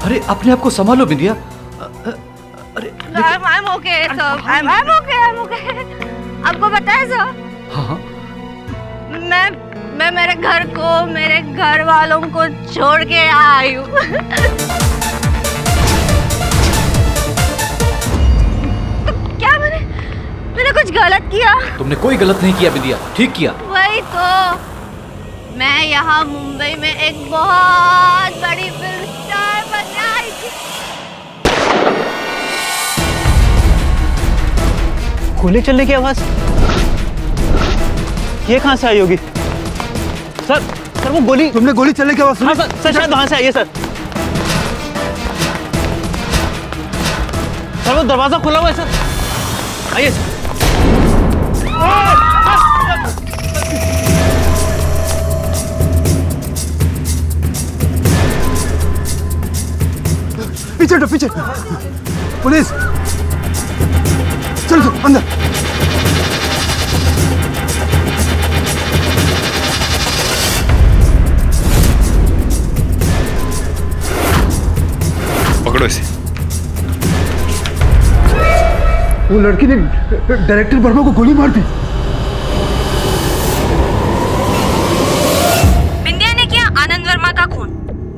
अरे अपने आप को संभालो बिंदिया। अरे I'm okay, sir. I'm okay. आपको पता है सर? हाँ। मैं मेरे घर को, मेरे घर वालों को छोड़ के आई हूँ। तो क्या मैंने कुछ गलत किया? तुमने कोई गलत नहीं किया बिंदिया, ठीक किया। वही तो, मैं यहाँ मुंबई में एक बहुत बड़ी फिल्म स्टार बनने आई थी। गोली चलने की आवाज ये कहां से आई होगी? सर वो गोली, तुमने गोली चलने की आवाज सुनी? हाँ सर शायद वहां से आई है सर। सर वो दरवाजा खुला हुआ है सर, आइए सर। पीछे हटो, पीछे। पुलिस, चलो अंदर। पकड़ो इसे। वो लड़की ने डायरेक्टर वर्मा को गोली मार दी। बिंदिया ने किया आनंद वर्मा का खून।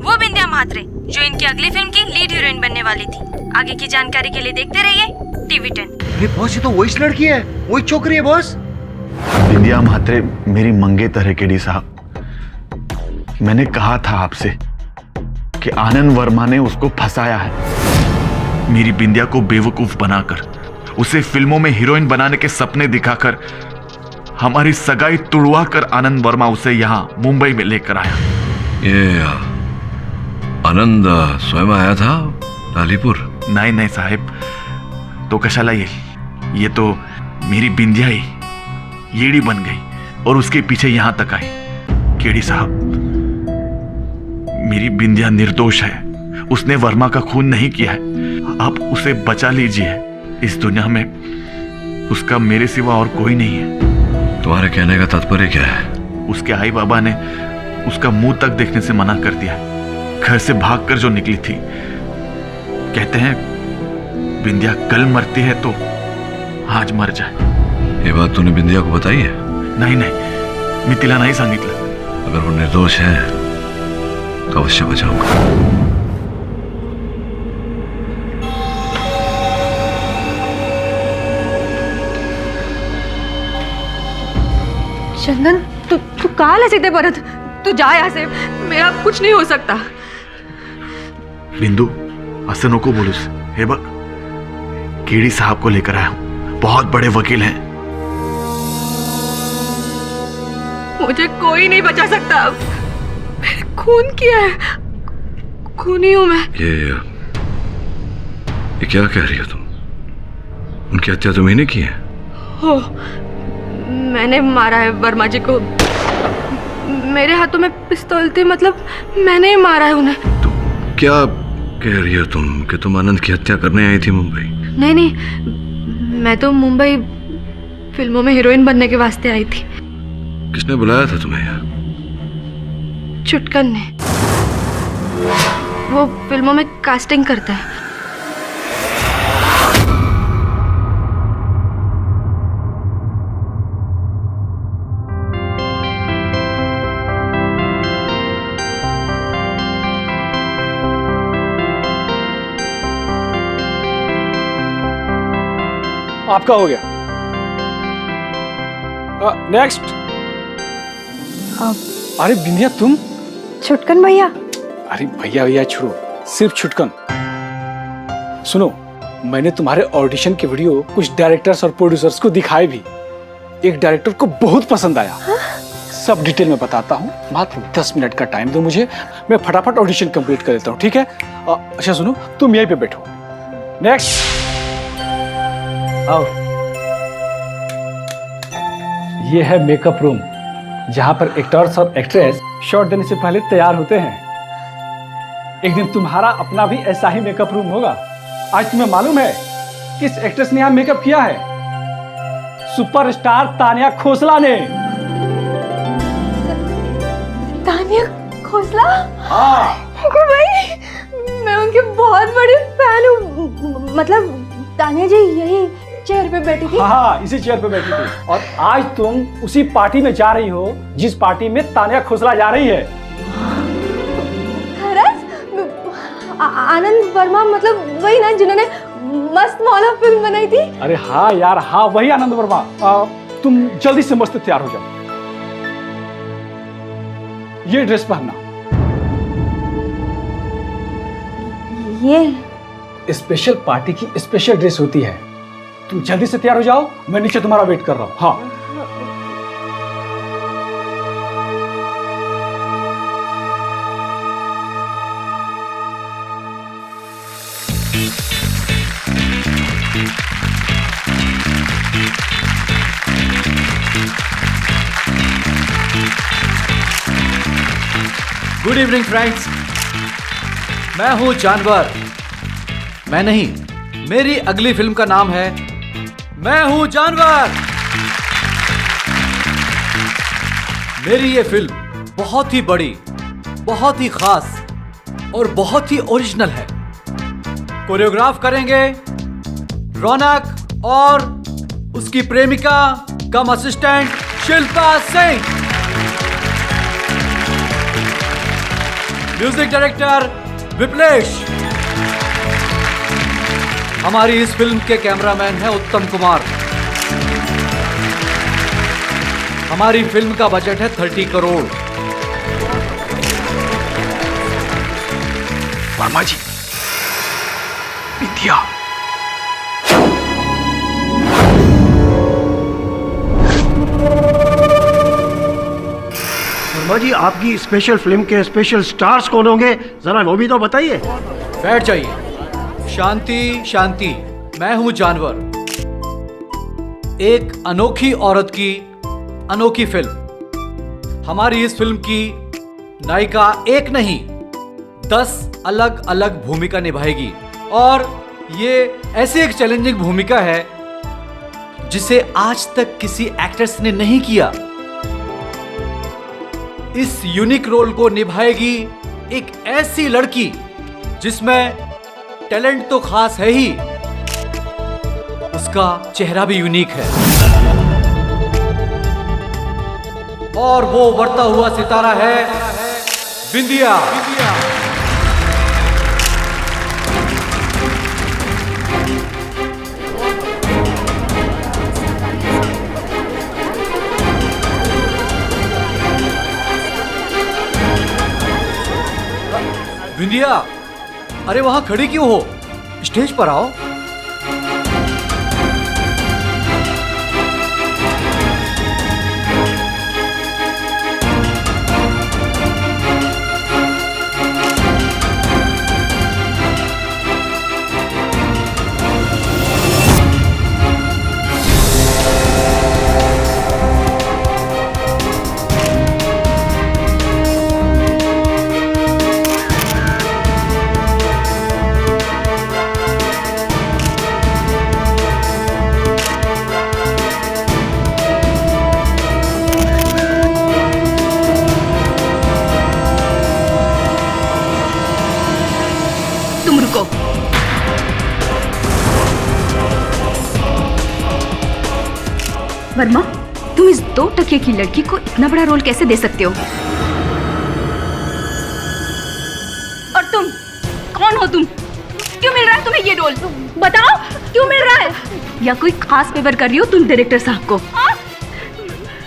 वो बिंदिया म्हात्रे जो इनकी अगली फिल्म की लीड हीरोइन बनने वाली थी। आगे की जानकारी के लिए देखते रहिए टीवी 10। अरे बॉस, ये तो वही लड़की है, वही छोकरी है बॉस। बिंदिया म्हात्रे मेरी मंगेतर है केडी साहब। मैंने कहा था आपसे कि आनंद वर्मा ने उसको फंसाया है। मेरी बिंदिया को बेवकूफ बनाकर, उसे फिल्मों में हीरोइन बनाने के सपने दिखाकर, हमारी सगाई तुड़वा कर आनंद वर्मा उसे यहाँ मुंबई में लेकर आया। ये आनंद स्वयं आया था लालीपुर? नहीं साहेब, तो कशाला ये तो मेरी बिंदिया ही येड़ी बन गई और उसके पीछे यहां तक आई। केडी साहब, मेरी बिंदिया निर्दोष है, उसने वर्मा का खून नहीं किया है। आप उसे बचा लीजिए, इस दुनिया में उसका मेरे सिवा और कोई नहीं है। तुम्हारे कहने का तात्पर्य क्या है? उसके आई बाबा ने उसका मुंह तक देखने से मना कर दिया। घर से भागकर जो निकली थी। कहते हैं बिंदिया कल मरती है तो आज मर जाए। ये बात तूने बिंदिया को बताई है? नहीं, मी तिला नहीं सांगितलं। अगर वो निर्दोष है तो अवश्य बचाऊंगा। चंदन, तू काल है सीधे परत। तू जा यहाँ से, मेरा कुछ नहीं हो सकता। बिंदू, असं नको बोलूस। हे बघ, केडी साहब को लेकर आया हूं, बहुत बड़े वकील हैं। मुझे कोई नहीं बचा सकता अब। मैंने खून किया है, खूनी हूं मैं। ये क्या कह रही हो तुम? उनकी हत्या तुम्ही ने की है? हो, मैंने मारा है वर्मा जी को। मेरे हाथों में पिस्तौल थी, मतलब मैंने ही मारा है उन्हें। तो क्या कह रही हो तुम कि तुम आनंद की हत्या करने आई थी मुंबई? नहीं, मैं तो मुंबई फिल्मों में हीरोइन बनने के वास्ते आई थी। किसने बुलाया था तुम्हें यहाँ? चुटकन ने। वो फिल्मों में कास्टिंग करता है। आपका हो गया। नेक्स्ट। अरे बिंदिया, तुम? चुटकन भैया। अरे भैया छोड़ो, सिर्फ चुटकन। सुनो, मैंने तुम्हारे ऑडिशन के वीडियो कुछ डायरेक्टर्स और प्रोड्यूसर्स को दिखाए भी। एक डायरेक्टर को बहुत पसंद आया। सब डिटेल में बताता हूँ, मात्र 10 मिनट का टाइम दो मुझे, मैं फटाफट ऑडिशन कंप्लीट कर देता हूँ, ठीक है? अच्छा सुनो, तुम यहीं पे बैठो। नेक्स्ट। आओ। ये है मेकअप रूम, जहां पर एक्टर्स और एक्ट्रेस शॉट देने से पहले तैयार होते हैं। एक दिन तुम्हारा अपना भी ऐसा ही मेकअप रूम होगा। आज तुम्हें मालूम है किस एक्ट्रेस ने यहाँ मेकअप किया है? सुपरस्टार तानिया खोसला ने। तानिया खोसला? हाँ। भाई, मैं उनके बहुत बड़ी फैन हूँ। मतलब तानिया जी यही चेयर पे बैठी थी। हाँ, इसी चेयर पे बैठी थी। और आज तुम उसी पार्टी में जा रही हो जिस पार्टी में तानिया खुसला जा रही है। आनंद वर्मा, मतलब वही ना जिन्होंने मस्त मौला फिल्म बनाई थी। अरे हाँ यार, हाँ वही आनंद वर्मा। तुम जल्दी से मस्त तैयार हो जाओ, ये ड्रेस पहनना। ये स्पेशल पार्टी की स्पेशल ड्रेस होती है। तुम जल्दी से तैयार हो जाओ, मैं नीचे तुम्हारा वेट कर रहा हूँ। हाँ गुड इवनिंग फ्रेंड्स, मैं हूं जानवर। मैं नहीं, मेरी अगली फिल्म का नाम है मैं हूं जानवर। मेरी ये फिल्म बहुत ही बड़ी, बहुत ही खास और बहुत ही ओरिजिनल है। कोरियोग्राफ करेंगे रौनक और उसकी प्रेमिका cum assistant Shilpa Singh. Music director Viplesh. हमारी इस फिल्म के कैमरामैन है उत्तम कुमार। हमारी फिल्म का बजट है 30 करोड़। वर्मा जी, विद्या। वर्मा जी, आपकी स्पेशल फिल्म के स्पेशल स्टार्स कौन होंगे, जरा वो भी तो बताइए। बैठ जाइए। शांति शांति, मैं हूं जानवर। एक अनोखी औरत की अनोखी फिल्म। हमारी इस फिल्म की नायिका एक नहीं 10 अलग अलग भूमिका निभाएगी और ये ऐसी एक चैलेंजिंग भूमिका है जिसे आज तक किसी एक्ट्रेस ने नहीं किया। इस यूनिक रोल को निभाएगी एक ऐसी लड़की जिसमें टैलेंट तो खास है ही, उसका चेहरा भी यूनिक है और वो बढ़ता हुआ सितारा है बिंदिया। बिंदिया, अरे वहां खड़ी क्यों हो? स्टेज पर आओ। वर्मा, तुम इस 2 टके की लड़की को इतना बड़ा रोल कैसे दे सकते हो? और तुम कौन हो? तुम क्यों मिल रहा है तुम्हें ये रोल? बताओ क्यों मिल रहा है? या कोई खास फेवर कर रही हो तुम डायरेक्टर साहब को?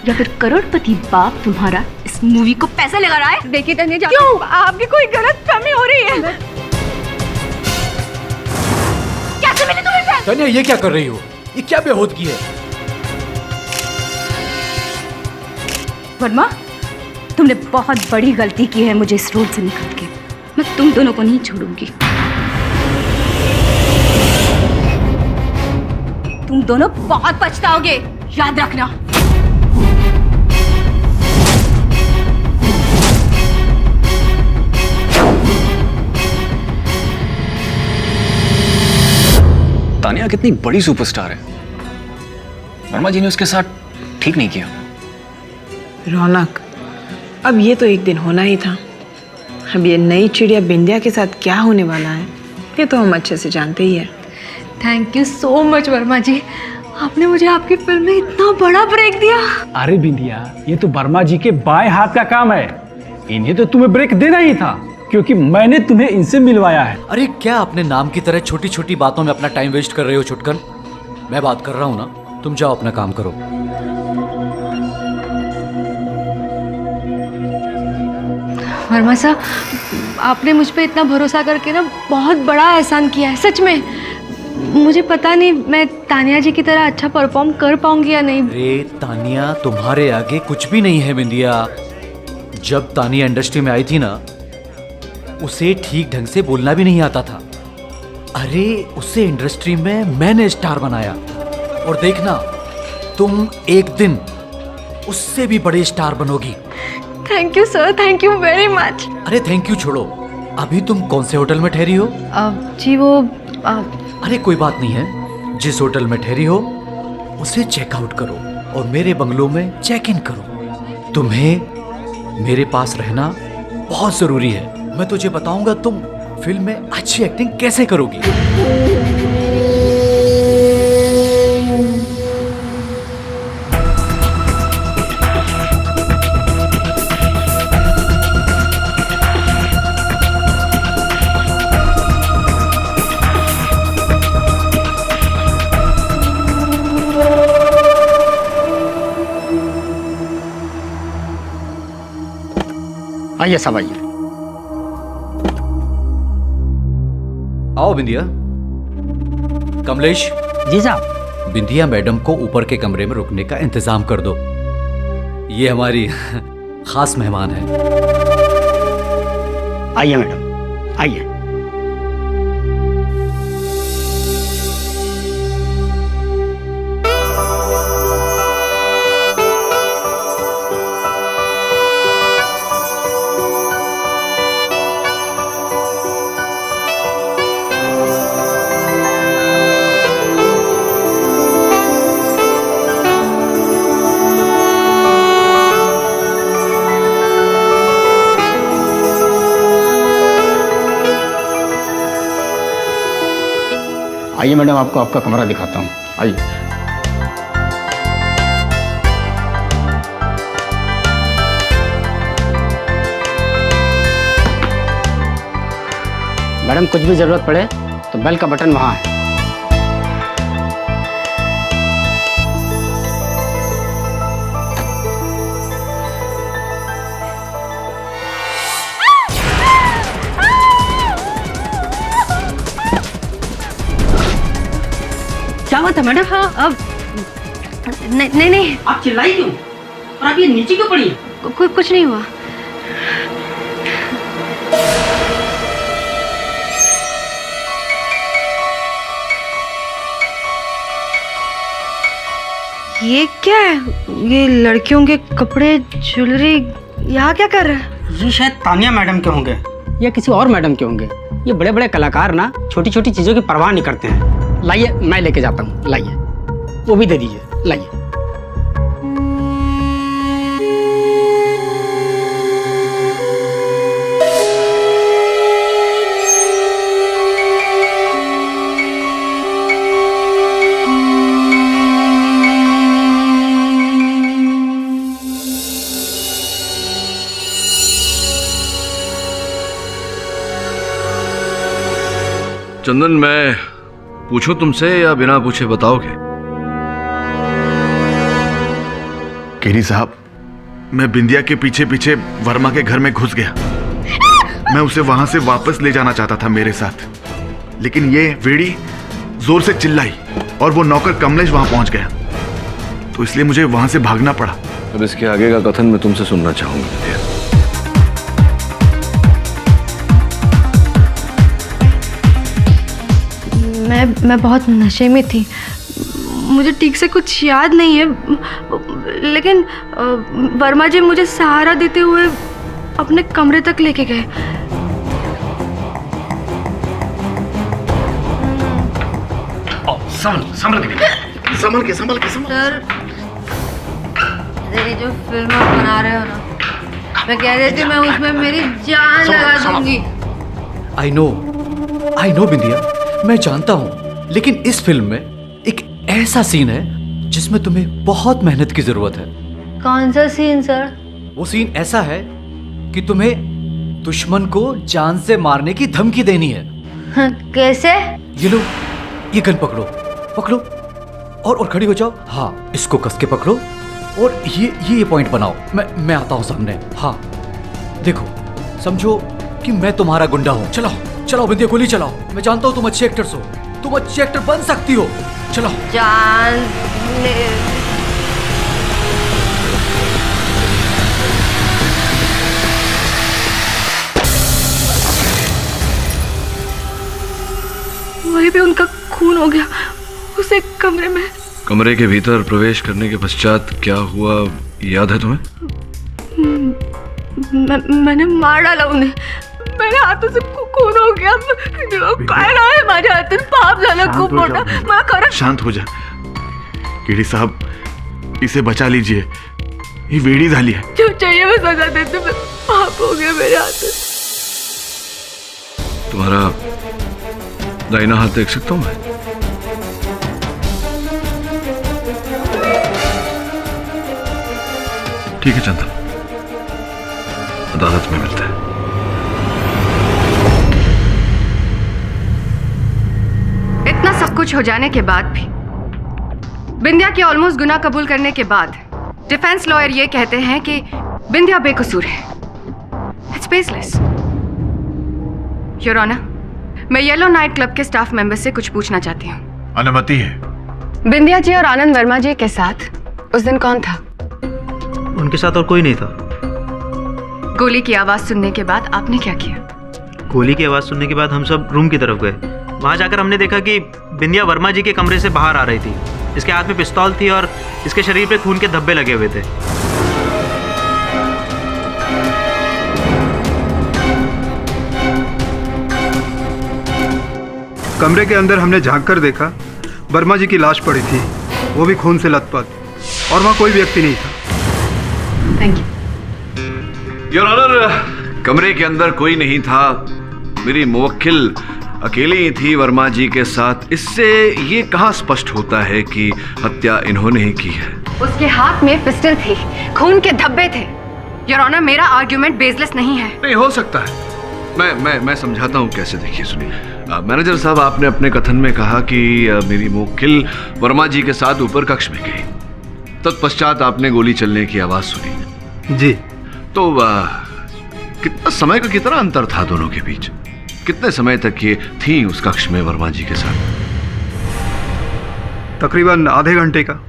या फिर करोड़पति बाप तुम्हारा इस मूवी को पैसे लगा रहा है? देखिए तन्या, क्यों आपकी कोई गलत फहमी हो रही है? कैसे मिली तुम्हें? तन्या, ये क्या कर रही हो? ये क्या बेहूदगी है? वर्मा, तुमने बहुत बड़ी गलती की है मुझे इस रोल से निकाल के। मैं तुम दोनों को नहीं छोड़ूंगी। तुम दोनों बहुत पछताओगे, याद रखना। तानिया कितनी बड़ी सुपरस्टार है, वर्मा जी ने उसके साथ ठीक नहीं किया। रौनक, अब ये तो एक दिन होना ही था। अब ये नई चिड़िया बिंदिया के साथ क्या होने वाला है ये तो हम अच्छे से जानते ही हैं। Thank you so much Verma ji, आपने मुझे आपकी फिल्म में इतना बड़ा ब्रेक दिया। अरे बिंदिया, ये तो वर्मा जी के बाएं हाथ का काम है। इन्हें तो तुम्हें ब्रेक देना ही था, क्योंकि मैंने तुम्हें इनसे मिलवाया है। अरे क्या अपने नाम की तरह छोटी छोटी बातों में अपना टाइम वेस्ट कर रहे हो छुटकन? मैं बात कर रहा हूँ ना, तुम जाओ अपना काम करो। वर्मा साहब, आपने मुझ पे इतना भरोसा करके ना बहुत बड़ा एहसान किया है, सच में। मुझे पता नहीं मैं तानिया जी की तरह अच्छा परफॉर्म कर पाऊंगी या नहीं। अरे तानिया तुम्हारे आगे कुछ भी नहीं है बिंदिया। जब तानिया इंडस्ट्री में आई थी ना, उसे ठीक ढंग से बोलना भी नहीं आता था। अरे उसे इंडस्ट्री में मैंने स्टार बनाया, और देखना तुम एक दिन उससे भी बड़े स्टार बनोगी। Thank you sir, thank you very much. अरे थैंक यू छोड़ो, अभी तुम कौन से होटल में ठहरी हो? जी वो अरे कोई बात नहीं है, जिस होटल में ठहरी हो उसे चेकआउट करो और मेरे बंगलों में चेक इन करो। तुम्हें मेरे पास रहना बहुत जरूरी है। मैं तुझे बताऊंगा तुम फिल्म में अच्छी एक्टिंग कैसे करोगी। आइए सब आइए। आओ बिंदिया। कमलेश। जी साहब। बिंदिया मैडम को ऊपर के कमरे में रुकने का इंतजाम कर दो, ये हमारी खास मेहमान है। आइए मैडम, आइए। आइए मैडम, आपको आपका कमरा दिखाता हूँ, आइए। मैडम कुछ भी जरूरत पड़े तो बेल का बटन वहाँ है। क्या हुआ था मैडम? हाँ अब नहीं नहीं। आप चिल्लाई क्यों? और आप ये नीचे क्यों पड़ी है? कुछ नहीं हुआ। ये क्या है? ये लड़कियों के कपड़े, ज्वेलरी, यहाँ क्या कर रहा है? ये शायद तानिया मैडम के होंगे या किसी और मैडम के होंगे। ये बड़े बड़े कलाकार ना छोटी छोटी चीजों की परवाह नहीं करते हैं। लाइए, मैं लेके जाता हूँ, लाइए। वो भी दे दीजिए, लाइए। चंदन, मैं पूछूं तुमसे या बिना पूछे बताओगे? केरी साहब, मैं बिंदिया के पीछे पीछे वर्मा के घर में घुस गया। मैं उसे वहां से वापस ले जाना चाहता था मेरे साथ, लेकिन ये वेड़ी जोर से चिल्लाई और वो नौकर कमलेश वहां पहुंच गया, तो इसलिए मुझे वहां से भागना पड़ा। अब इसके आगे का कथन मैं तुमसे सुनना चाहूंगा। मैं बहुत नशे में थी, मुझे ठीक से कुछ याद नहीं है, लेकिन वर्मा जी मुझे सहारा देते हुए अपने कमरे तक लेके गए। संभल के। सर, ये जो फिल्म आप बना रहे हो ना, मैं कह रही थी मैं उसमें मेरी जान लगा दूंगी। आई नो, आई नो बिंदिया, मैं जानता हूं, लेकिन इस फिल्म में एक ऐसा सीन है जिसमें तुम्हें बहुत मेहनत की जरूरत है। कौन सा सीन सर? वो सीन ऐसा है कि तुम्हें दुश्मन को जान से मारने की धमकी देनी है। कैसे? ये लो, ये गन पकड़ो, पकड़ो और खड़ी हो जाओ। हाँ, इसको कस के पकड़ो और ये पॉइंट बनाओ। मैं आता हूँ सामने। हाँ देखो, समझो कि मैं तुम्हारा गुंडा हूँ। चलाओ चलाओ बिंदिया, गोली चलाओ। मैं जानता हूँ तुम अच्छे एक्टर्स हो, तुम अच्छे एक्टर बन सकती हो। चलाओ। जान वहीं पे उनका खून हो गया, उसे कमरे में। कमरे के भीतर प्रवेश करने के पश्चात क्या हुआ याद है तुम्हें? मैंने मार डाला उन्हें, मेरे हाथों से खून हो गया। हमारे हाथ में पाप जाना खूब मोटा। मैं कर। शांत हो जा केडी साहब, इसे बचा लीजिए, ये वेड़ी झाली है। जो चाहिए मैं सजा देती, पाप हो गया मेरे हाथ में। तुम्हारा दाहिना हाथ देख सकता हूं मैं? ठीक है चंदन, अदालत में मिलते हैं। इतना सब कुछ हो जाने के बाद भी, बिंदिया के ऑलमोस्ट गुनाह कबूल करने के बाद डिफेंस लॉयर ये कहते हैं कि बिंदिया बेकसूर है। It's baseless. योर ऑनर, मैं येलो नाइट क्लब के स्टाफ मेंबर से कुछ पूछना चाहती हूँ। अनुमति है। बिंदिया जी और आनंद वर्मा जी के साथ उस दिन कौन था? उनके साथ और कोई नहीं था। गोली की आवाज सुनने के बाद आपने क्या किया? गोली की आवाज सुनने के बाद हम सब रूम की तरफ गए। वहां जाकर हमने देखा कि बिंदिया वर्मा जी के कमरे से बाहर आ रही थी। इसके हाथ में पिस्तौल थी और इसके शरीर पे खून के धब्बे लगे हुए थे। कमरे के अंदर हमने झांक कर देखा, वर्मा जी की लाश पड़ी थी, वो भी खून से लथपथ, और वहाँ कोई व्यक्ति नहीं था। Thank you. योर ऑनर, कमरे के अंदर कोई नहीं था। मेरी मुवक्किल अकेली ही थी वर्मा जी के साथ। इससे ये कहाँ स्पष्ट होता है कि हत्या इन्होंने ही की है? उसके हाथ में पिस्टल थी, खून के धब्बे थे। योर ऑनर, मेरा आर्ग्यूमेंट बेसलेस नहीं है। नहीं हो सकता है, मैं समझाता हूँ कैसे। देखिए सुनिए मैनेजर साहब, आपने अपने कथन में कहा कि मेरी मुवक्किल वर्मा जी के साथ ऊपर कक्ष में गई, तत्पश्चात आपने गोली चलने की आवाज सुनी। जी। तो कितना समय का कितना अंतर था दोनों के बीच? कितने समय तक ये थी उस कक्ष में वर्मा जी के साथ? तकरीबन आधे घंटे का।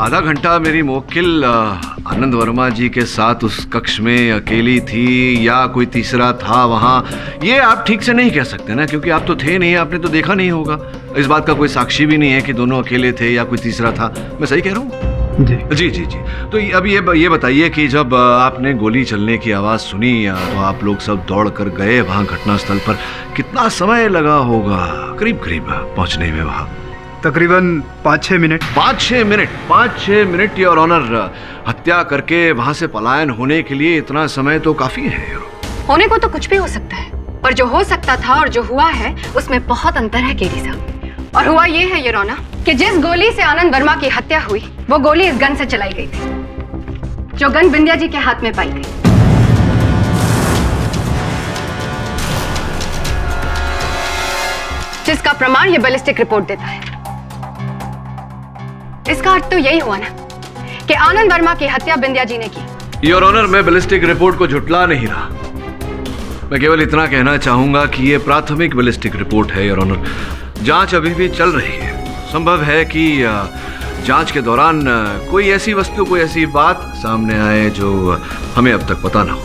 आधा घंटा मेरी मुवक्किल आनंद वर्मा जी के साथ उस कक्ष में अकेली थी या कोई तीसरा था वहां, ये आप ठीक से नहीं कह सकते ना, क्योंकि आप तो थे नहीं, आपने तो देखा नहीं होगा। इस बात का कोई साक्षी भी नहीं है कि दोनों अकेले थे या कोई तीसरा था। मैं सही कह रहा हूँ? जी जी जी जी। तो अब ये बताइए कि जब आपने गोली चलने की आवाज़ सुनी तो आप लोग सब दौड़ कर गए वहाँ घटनास्थल पर, कितना समय लगा होगा करीब करीब पहुँचने में वहाँ? तकरीबन 5-6 मिनट। 5-6 minute your honour. हत्या करके वहाँ से पलायन होने के लिए इतना समय तो काफ़ी है। होने को तो कुछ भी हो सकता है, पर जो हो सकता था और जो हुआ है उसमें बहुत अंतर है केडी साहब। और हुआ ये है योर ऑनर कि जिस गोली से आनंद वर्मा की हत्या हुई वो गोली इस गन से चलाई गई थी, जो गन बिंदिया जी के हाथ में पाई गई। जिसका प्रमाण ये बैलिस्टिक रिपोर्ट देता है। इसका अर्थ तो यही हुआ ना कि आनंद वर्मा की हत्या बिंदिया जी ने की। योर ऑनर, मैं बैलिस्टिक रिपोर्ट को झुटला नहीं रहा। मैं केवल इतना कहना चाहूंगा कि ये प्राथमिक बैलिस्टिक रिपोर्ट है योर ऑनर। जांच अभी भी चल रही है। संभव है कि जांच के दौरान कोई ऐसी वस्तु, कोई ऐसी बात सामने आए जो हमें अब तक पता ना हो।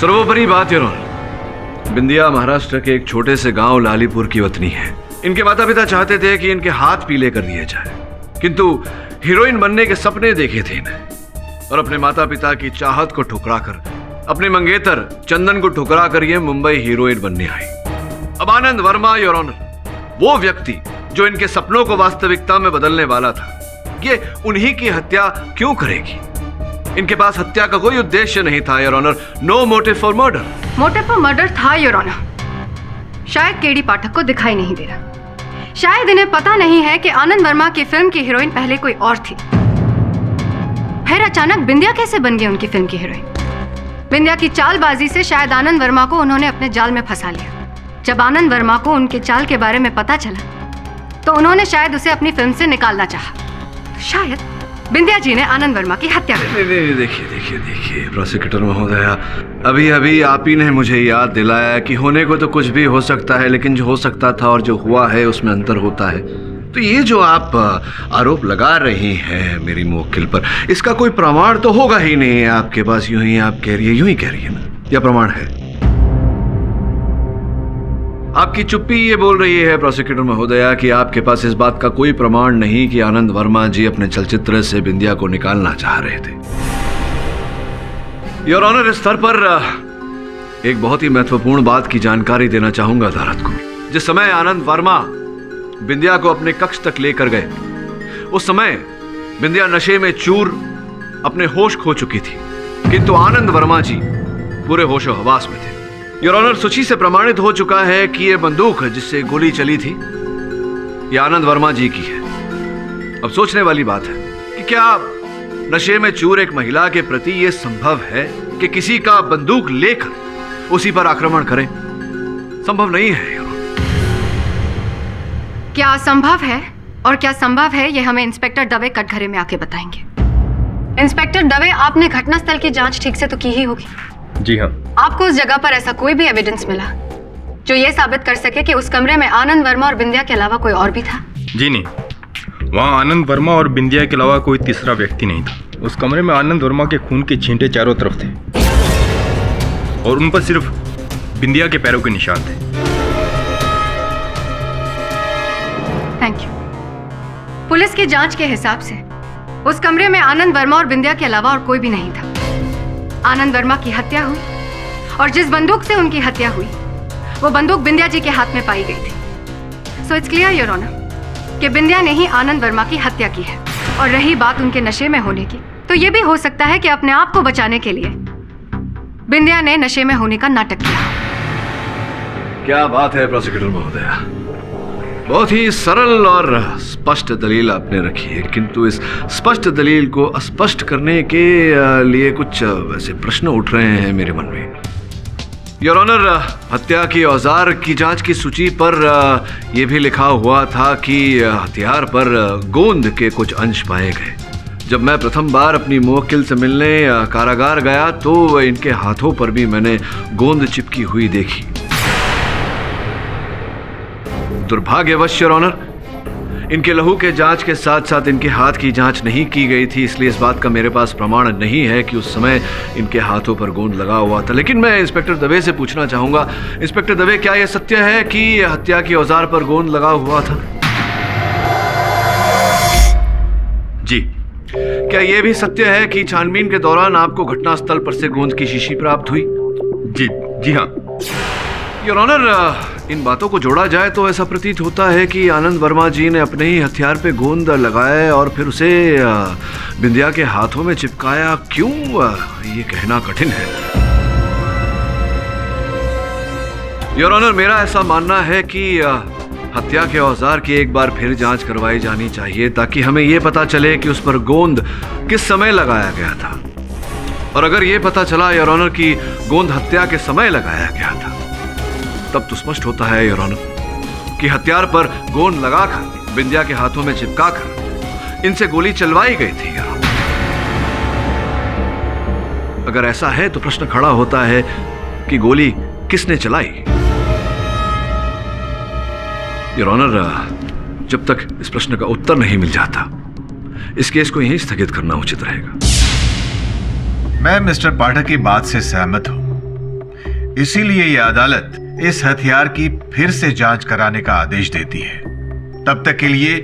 सर्वोपरि बात योर ऑनर, बिंदिया महाराष्ट्र के एक छोटे से गांव लालीपुर की वतनी है। इनके माता पिता चाहते थे कि इनके हाथ पीले कर दिए जाए, किंतु हीरोइन बनने के सपने देखे थे इन्हें, और अपने माता पिता की चाहत को ठुकरा कर, अपने मंगेतर चंदन को ठुकरा कर ये मुंबई हीरोइन बनने आई। अब आनंद वर्मा योर ऑनर, वो व्यक्ति जो इनके सपनों को वास्तविकता में बदलने वाला था, ये उन्हीं की हत्या क्यों करेगी? इनके पास हत्या का कोई उद्देश्य नहीं था your honour. No motive for murder. Motive for murder था योर ऑनर, शायद केडी पाठक को दिखाई नहीं दे रहा। शायद इन्हें पता नहीं है कि आनंद वर्मा की फिल्म की हीरोइन पहले कोई और थी। फिर अचानक बिंदिया कैसे बन गई उनकी फिल्म की हीरोइन? बिंदिया की चालबाजी से शायद आनंद वर्मा को उन्होंने अपने जाल में फंसा लिया। जब आनंद वर्मा को उनके चाल के बारे में पता चला तो उन्होंने शायद उसे अपनी फिल्म से निकालना चाहा। तो शायद बिंदिया जी ने आनंद वर्मा की हत्या कर दी। नहीं, देखिए प्रोसिक्यूटर महोदया, अभी अभी आप ही ने मुझे याद दिलाया कि होने को तो कुछ भी हो सकता है, लेकिन जो हो सकता था और जो हुआ है उसमें अंतर होता है। तो ये जो आप आरोप लगा रही हैं मेरी मुवक्किल पर, इसका कोई प्रमाण तो होगा ही नहीं है आपके पास। यूं ही आप कह रही है, यूं ही कह रही है ना, या प्रमाण है? आपकी चुप्पी ये बोल रही है प्रोसिक्यूटर महोदया कि आपके पास इस बात का कोई प्रमाण नहीं कि आनंद वर्मा जी अपने चलचित्र से बिंदिया को निकालना चाह रहे थे। योर ऑनर, इस स्तर पर एक बहुत ही महत्वपूर्ण बात की जानकारी देना चाहूंगा अदालत को। जिस समय आनंद वर्मा बिंदिया को अपने कक्ष तक लेकर गए, उस समय बिंदिया नशे में चूर अपने होश खो चुकी थी, किंतु आनंद वर्मा जी पूरे होशो हवास में थे। योर ऑनर, सूची से प्रमाणित हो चुका है कि यह बंदूक जिससे गोली चली थी यह आनंद वर्मा जी की है। अब सोचने वाली बात है कि क्या नशे में चूर एक महिला के प्रति यह संभव है कि किसी का बंदूक लेकर उसी पर आक्रमण करें? संभव नहीं है। क्या असंभव है और क्या संभव है, यह हमें इंस्पेक्टर दवे कटघरे में आके बताएंगे। इंस्पेक्टर दवे, आपने घटनास्थल की जांच ठीक से तो की ही होगी। जी हाँ। आपको उस जगह पर ऐसा कोई भी एविडेंस मिला जो ये साबित कर सके कि उस कमरे में आनंद वर्मा और बिंदिया के अलावा कोई और भी था? जी नहीं, वहाँ आनंद वर्मा और बिंदिया के अलावा कोई तीसरा व्यक्ति नहीं था। उस कमरे में आनंद वर्मा के खून के छींटे चारों तरफ थे और उन पर सिर्फ बिंदिया के पैरों के निशान थे। Thank you. पुलिस की जांच के हिसाब से उस कमरे में आनंद वर्मा और बिंदिया के अलावा और कोई भी नहीं था। आनंद वर्मा की हत्या हुई और जिस बंदूक से उनकी हत्या हुई वो बंदूक बिंदिया जी के हाथ में पाई गई थी। So it's clear your honour कि बिंदिया ने ही आनंद वर्मा की हत्या की है। और रही बात उनके नशे में होने की, तो ये भी हो सकता है कि अपने आप को बचाने के लिए बिंदिया ने नशे में होने का नाटक किया। क्या बात है प्रोसिक्यूटर महोदया, बहुत ही सरल और स्पष्ट दलील आपने रखी है, किंतु इस स्पष्ट दलील को अस्पष्ट करने के लिए कुछ वैसे प्रश्न उठ रहे हैं मेरे मन में। योर ऑनर, हत्या की औजार की जांच की सूची पर यह भी लिखा हुआ था कि हथियार पर गोंद के कुछ अंश पाए गए। जब मैं प्रथम बार अपनी मुवक्किल से मिलने कारागार गया तो इनके हाथों पर भी मैंने गोंद चिपकी हुई देखी। दुर्भाग्यवश योर ऑनर, इनके लहू के जांच के साथ साथ इनके हाथ की जांच नहीं की गई थी, इसलिए इस बात का मेरे पास प्रमाण नहीं है कि उस समय इनके हाथों पर गोंद लगा हुआ था। लेकिन मैं इंस्पेक्टर दवे से पूछना चाहूंगा, इंस्पेक्टर दवे, क्या यह सत्य है कि हत्या की औजार पर गोंद लगा हुआ था? जी। क्या यह भी सत्य है कि छानबीन के दौरान आपको घटनास्थल पर से गोंद की शीशी प्राप्त हुई? जी हाँ। योर ऑनर, इन बातों को जोड़ा जाए तो ऐसा प्रतीत होता है कि आनंद वर्मा जी ने अपने ही हथियार पे गोंद लगाए और फिर उसे बिंदिया के हाथों में चिपकाया। क्यों, ये कहना कठिन है। योर ऑनर, मेरा ऐसा मानना है कि हत्या के औजार की एक बार फिर जांच करवाई जानी चाहिए ताकि हमें यह पता चले कि उस पर गोंद किस समय लगाया गया था। और अगर यह पता चला योर ऑनर कि गोंद हत्या के समय लगाया गया था, तब तो स्पष्ट होता है योर ऑनर कि हथियार पर गोंद लगाकर बिंदिया के हाथों में चिपकाकर इनसे गोली चलवाई गई थी। अगर ऐसा है तो प्रश्न खड़ा होता है कि गोली किसने चलाई? योर ऑनर, जब तक इस प्रश्न का उत्तर नहीं मिल जाता, इस केस को यहीं स्थगित करना उचित रहेगा। मैं मिस्टर पाठक की बात से सहमत हूं, इसीलिए यह अदालत इस हथियार की फिर से जांच कराने का आदेश देती है। तब तक के लिए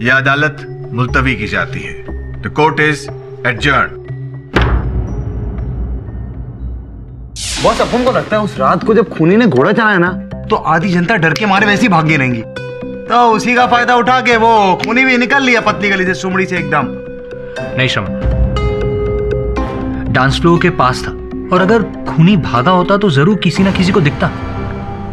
यह अदालत मुलतवी की जाती है। The court is adjourn. Boss, अब हमको लगता है उस रात को जब खूनी ने घोड़ा चलाया ना, तो आधी जनता डर के मारे वैसे ही भाग गई रहेंगी। तो उसी का फायदा उठा के वो खूनी भी निकल लिया पतली गली से, सुमड़ी से एकदम। नहीं श्रवण, डांस फ्लोर के पास था और अगर खूनी भागा होता तो जरूर किसी ना किसी को दिखता।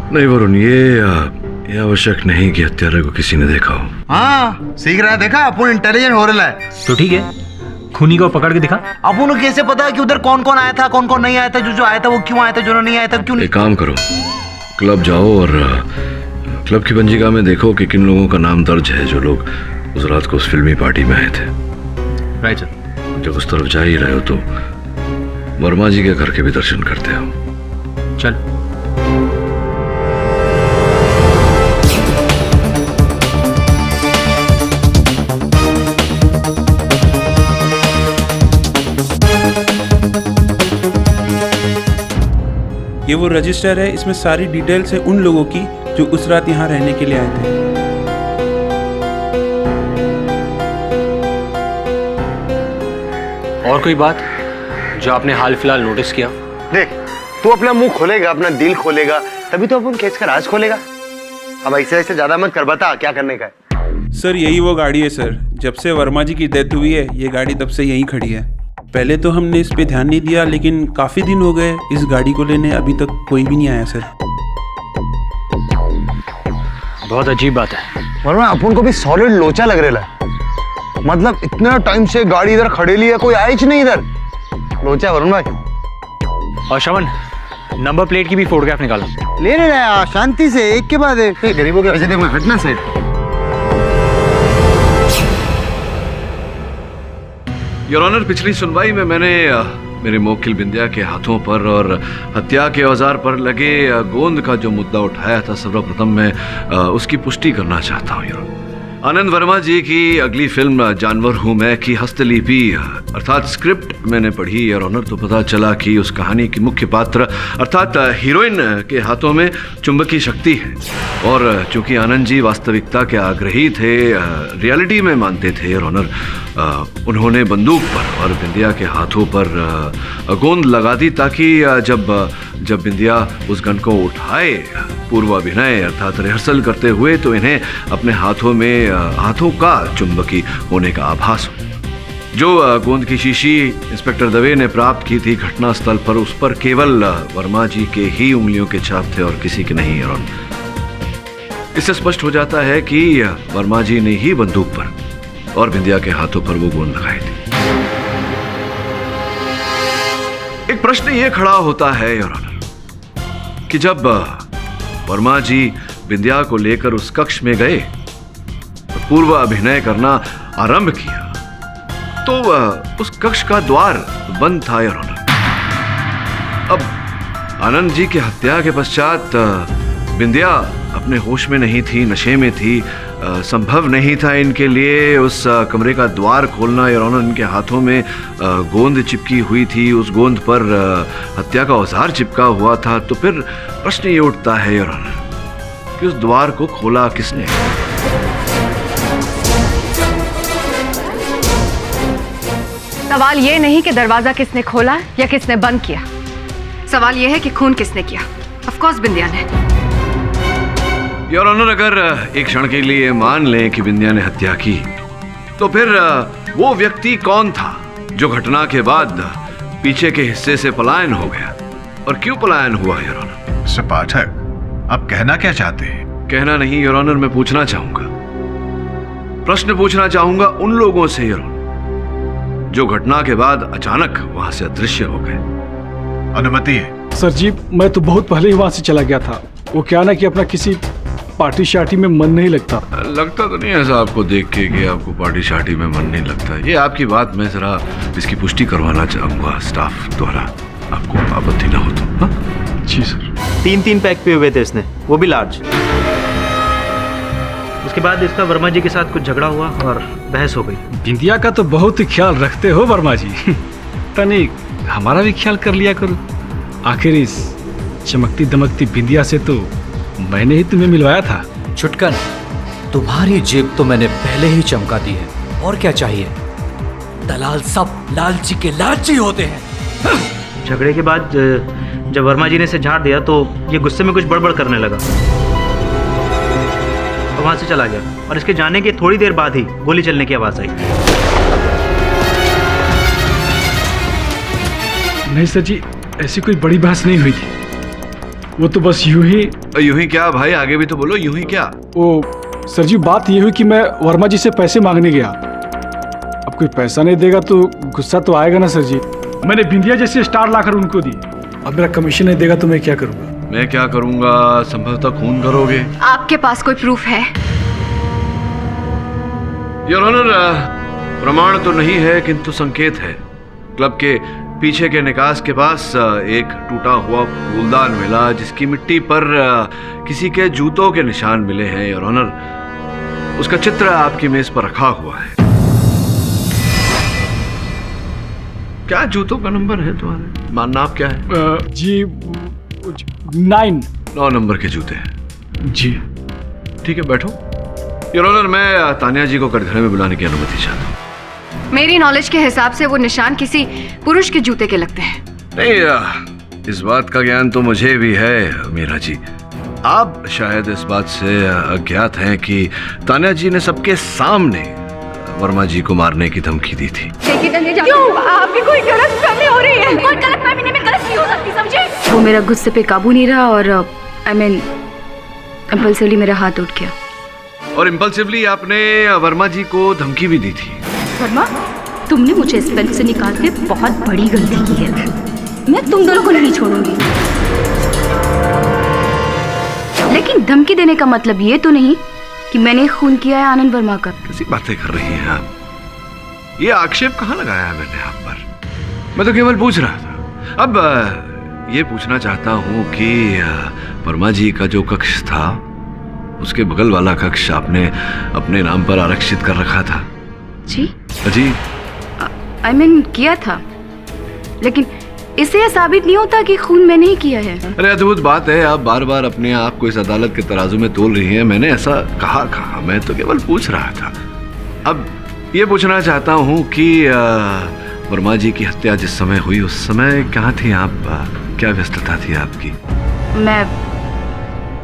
नहीं वरुण, ये आवश्यक नहीं कि हत्यारे को किसी ने देखा हो। हाँ सीख रहा है, देखा अपन इंटेलिजेंट हो रहा है। तो ठीक है, खूनी को पकड़ के दिखा। अपन को कैसे पता कि उधर कौन कौन आया था, कौन कौन नहीं आया था, जो आया था वो क्यों आया था, जो नहीं आया था क्यों नहीं। एक काम करो, क्लब जाओ और क्लब की पंजिका में देखो कि किन लोगों का नाम दर्ज है जो लोग उस रात को उस फिल्मी पार्टी में आए थे। Right sir. जब उस तरफ जा ही रहे हो तो वर्मा जी के घर के भी दर्शन करते हो। चल। ये वो रजिस्टर है, इसमें सारी डिटेल्स है उन लोगों की जो उस रात यहाँ रहने के लिए आए थे। और कोई बात जो आपने हाल फिलहाल नोटिस किया? देख, तू अपना मुंह खोलेगा, अपना दिल खोलेगा, तभी तो अपन केस का राज खोलेगा। अब ऐसे ऐसे ज्यादा मत कर, बता क्या करने का है। सर यही वो गाड़ी है सर, जब से वर्मा जी की डेथ हुई है ये गाड़ी तब से यहीं खड़ी है। पहले तो हमने इस पे ध्यान नहीं दिया, लेकिन काफी दिन हो गए इस गाड़ी को लेने, अभी तक कोई भी नहीं आया सर। बहुत अजीब बात है। वर्मा, अपन को भी सॉलिड लोचा लग रहा है। मतलब इतना टाइम से गाड़ी इधर खड़ेली है, कोई आया ही नहीं इधर। लोचा वरुण भाई। और श्रवण, नंबर प्लेट की भी फोटोग्राफ निकालो। ले रहा शांति से, एक के बाद एक। गरीबों के वैसे देखो, हटना साइड। योर ऑनर, पिछली सुनवाई में मैंने मेरे मोक्किल बिंदिया के हाथों पर और हत्या के औजार पर लगे गोंद का जो मुद्दा उठाया था, सर्वप्रथम मैं उसकी पुष्टि करना चाहता हूँ। योर आनंद वर्मा जी की अगली फिल्म जानवर हूँ मैं की हस्तलिपि अर्थात स्क्रिप्ट मैंने पढ़ी और ऑनर, तो पता चला कि उस कहानी की मुख्य पात्र अर्थात हीरोइन के हाथों में चुंबकीय शक्ति है। और चूंकि आनंद जी वास्तविकता के आग्रही थे, रियलिटी में मानते थे और ऑनर, उन्होंने बंदूक पर और बिंदिया के हाथों पर गोंद लगा दी ताकि जब बिंदिया उस गन को उठाए पूर्वाभिनय अर्थात रिहर्सल करते हुए तो इन्हें अपने हाथों का चुंबकी होने का आभास हो। जो गोंद की शीशी इंस्पेक्टर दवे ने प्राप्त की थी घटनास्थल पर, उस पर केवल वर्मा जी के ही उंगलियों के छाप थे और किसी के नहीं। और इससे स्पष्ट हो जाता है कि वर्मा जी ने ही बंदूक पर और बिंदिया के हाथों पर वो गोंद लगाई थी। एक प्रश्न ये खड़ा होता है योर ऑनर कि जब वर्मा जी बिंदिया को लेकर उस कक्ष में गए और पूर्व अभिनय करना आरंभ किया तो उस कक्ष का द्वार बंद था योर ऑनर। अब आनंद जी की हत्या के पश्चात बिंदिया अपने होश में नहीं थी, नशे में थी, संभव नहीं था इनके लिए उस कमरे का द्वार खोलना। योर ऑनर, इनके हाथों में गोंद चिपकी हुई थी, उस गोंद पर हत्या का औजार चिपका हुआ था। तो फिर प्रश्न ये उठता है योर ऑनर कि उस द्वार को खोला किसने? सवाल ये नहीं कि दरवाजा किसने खोला या किसने बंद किया, सवाल ये है कि खून किसने किया। ऑफ कोर्स बिंदिया ने। योर ऑनर, अगर एक क्षण के लिए मान लें कि बिंदिया ने हत्या की, तो फिर वो व्यक्ति कौन था जो घटना के बाद पीछे के हिस्से से पलायन हो गया, और क्यों पलायन हुआ योर ऑनर? मिस्टर पाठक, आप कहना क्या चाहते हैं? कहना नहीं योर ऑनर, मैं पूछना चाहूंगा, प्रश्न पूछना चाहूंगा उन लोगों से योर ऑनर जो घटना के बाद अचानक वहां से अदृश्य हो गए। अनुमति है सर जी, मैं तो बहुत पहले ही वहां से चला गया था। वो क्या ना कि अपना किसी पार्टी शार्टी में मन नहीं लगता। लगता तो नहीं ऐसा आपको देख के कि आपको पार्टी शार्टी में मन नहीं लगता। ये आपकी बात मैं जरा इसकी पुष्टि करवाना चाहूंगा स्टाफ द्वारा, आपको आपत्ति ना हो तो। हाँ जी सर। 3 पैक पिए हुए थे इसने, वो भी लार्ज। उसके बाद इसका वर्मा जी के साथ कुछ झगड़ा हुआ और बहस हो गई। बिंदिया का तो बहुत ही ख्याल रखते हो वर्मा जी। तनिक हमारा भी ख्याल कर लिया करो। आखिर इस चमकती दमकती बिंदिया से तो मैंने ही तुम्हें मिलवाया था। छुटकन, तुम्हारी जेब तो मैंने पहले ही चमका दी है, और क्या चाहिए? दलाल सब लालची के लालची होते हैं। झगड़े के बाद जब वर्मा जी ने इसे झाड़ दिया तो ये गुस्से में कुछ बड़बड़ करने लगा और वहां से चला गया, और इसके जाने के थोड़ी देर बाद ही गोली चलने की आवाज आई। नहीं सर जी, ऐसी कोई बड़ी बहस नहीं हुई थी। वो तो बस यूं ही क्या भाई, आगे भी तो बोलो, यूं ही क्या? वो सर जी, बात ये हुई कि मैं वर्मा जी से पैसे मांगने गया। अब कोई पैसा नहीं देगा तो गुस्सा तो आएगा ना सर जी। मैंने बिंदिया जैसे स्टार लाकर उनको दी, अब मेरा कमीशन नहीं देगा तो मैं क्या करूँगा? मैं क्या करूँगा? संभवतः खून करोगे। आपके पास कोई प्रूफ है? योर ऑनर, प्रमाण तो नहीं है किंतु संकेत है। क्लब के पीछे के निकास के पास एक टूटा हुआ फूलदान मिला जिसकी मिट्टी पर किसी के जूतों के निशान मिले हैं। योर ऑनर, उसका चित्र आपकी मेज पर रखा हुआ है। क्या जूतों का नंबर है तुम्हारे? नाप क्या है? जी 9 नंबर के जूते हैं जी। ठीक है, बैठो। योर ऑनर, मैं तानिया जी को कटघरे में बुलाने की अनुमति चाहता हूँ। मेरी नॉलेज के हिसाब से वो निशान किसी पुरुष के जूते के लगते हैं। नहीं, इस बात का ज्ञान तो मुझे भी है मीरा जी। आप शायद इस बात से अज्ञात हैं कि तानिया जी ने सबके सामने वर्मा जी को मारने की धमकी दी थी। क्यों? आपकी कोई गलतफहमी हो रही है? कोई गलतफहमी नहीं, मैं गलत नहीं हो सकती, समझे? वो मेरा गुस्से पे काबू नहीं रहा और इम्पल्सिवली मेरा हाथ उठ गया। और इम्पल्सिवली आपने वर्मा जी को धमकी भी दी थी। वर्मा, तुमने मुझे इस बैंक से निकाल के बहुत बड़ी गलती की है। मैं तुम दोनों को नहीं छोड़ूंगी। लेकिन धमकी देने का मतलब ये तो नहीं कि मैंने खून किया है आनंद वर्मा का। कैसी बातें कर रही हैं आप? ये आक्षेप कहाँ लगाया है मैंने आप पर? मैं तो केवल पूछ रहा था। अब ये पूछना चाहता हूँ कि वर्मा जी का जो कक्ष था, उसके बगल वाला कक्ष आपने अपने नाम पर आरक्षित कर रखा था। जी जी, किया था, लेकिन इससे यह साबित नहीं होता कि खून मैंने ही किया है। अरे अद्भुत बात है, आप बार बार अपने आप को इस अदालत के तराजू में तोल रही हैं। मैंने ऐसा कहा? मैं तो केवल पूछ रहा था। अब ये पूछना चाहता हूँ कि वर्मा जी की हत्या जिस समय हुई उस समय कहाँ थी आप? क्या व्यस्तता थी आपकी? मैं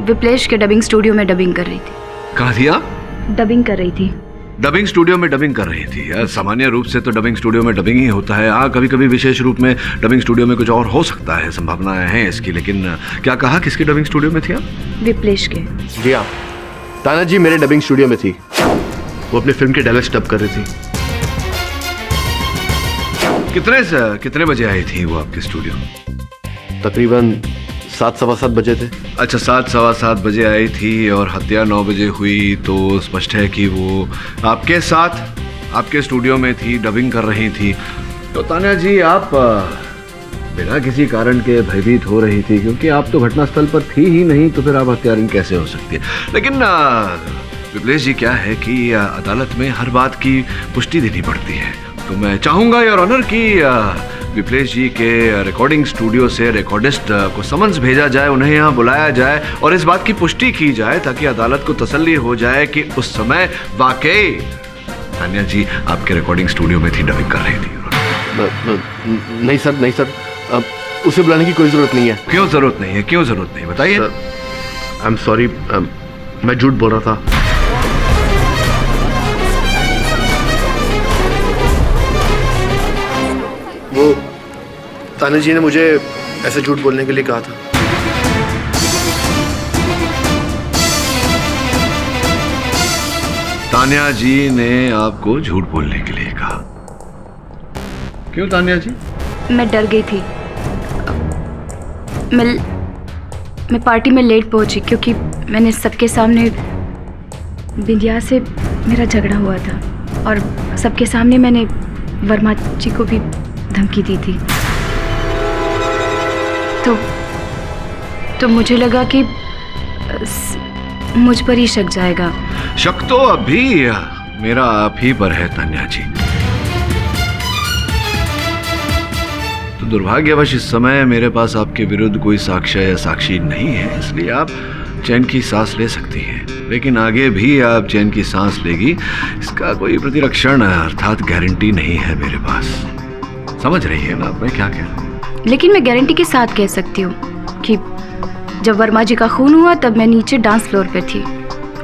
विप्लेश के डबिंग स्टूडियो में डबिंग कर रही थी। कहाँ थी आप? डबिंग कर रही थी। डबिंग स्टूडियो में डबिंग कर रही थी? सामान्य रूप से तो डबिंग स्टूडियो में डबिंग ही होता है। हाँ, कभी कभी विशेष रूप में डबिंग स्टूडियो में कुछ और हो सकता है, संभावनाएं हैं इसकी। लेकिन क्या कहा, किसकी डबिंग स्टूडियो में थी आप? विप्लेश के। जी हाँ, ताना जी मेरे डबिंग स्टूडियो में थी। वो अपनी फिल्म के डायलॉग्स डब कर रही थी। कितने बजे आई थी वो आपके स्टूडियो? तकरीबन 7-7:15 बजे थे। अच्छा, 7-7:15 बजे आई थी और हत्या 9 बजे हुई, तो स्पष्ट है कि वो आपके साथ आपके स्टूडियो में थी, डबिंग कर रही थी। तो तानिया जी, आप बिना किसी कारण के भयभीत हो रही थी, क्योंकि आप तो घटनास्थल पर थी ही नहीं, तो फिर आप हत्यारिन कैसे हो सकती है? लेकिन विप्लेश जी, क्या है कि अदालत में हर बात की पुष्टि देनी पड़ती है। तो मैं चाहूँगा योर ऑनर कि विप्लेश जी के रिकॉर्डिंग स्टूडियो से रिकॉर्डिस्ट को समन्स भेजा जाए, उन्हें यहाँ बुलाया जाए और इस बात की पुष्टि की जाए ताकि अदालत को तसल्ली हो जाए कि उस समय वाकई तानिया जी आपके रिकॉर्डिंग स्टूडियो में थी, डबिंग कर रही थी। नहीं सर, उसे बुलाने की कोई जरूरत नहीं है। क्यों जरूरत नहीं है? क्यों जरूरत नहीं, बताइए। आई एम सॉरी, मैं झूठ बोल रहा था। वो तानिया जी ने मुझे ऐसे झूठ बोलने के लिए कहा था। तानिया जी ने आपको झूठ बोलने के लिए कहा? क्यों तानिया जी? मैं डर गई थी। मैं पार्टी में लेट पहुंची क्योंकि मैंने सबके सामने बिंदिया से मेरा झगड़ा हुआ था और सबके सामने मैंने वर्मा जी को भी धमकी दी थी। तो मुझे लगा कि मुझ पर ही शक जाएगा। शक तो अभी मेरा आप ही पर है तानिया जी। तो दुर्भाग्यवश इस समय मेरे पास आपके विरुद्ध कोई साक्ष्य या साक्षी नहीं है, इसलिए आप चैन की सांस ले सकती हैं। लेकिन आगे भी आप चैन की सांस लेगी, इसका कोई प्रतिरक्षण अर्थात गारंटी नहीं है मेरे पास। समझ रही है ना आप मैं क्या कह रहा हूँ? लेकिन मैं गारंटी के साथ कह सकती हूँ कि जब वर्मा जी का खून हुआ तब मैं नीचे डांस फ्लोर पे थी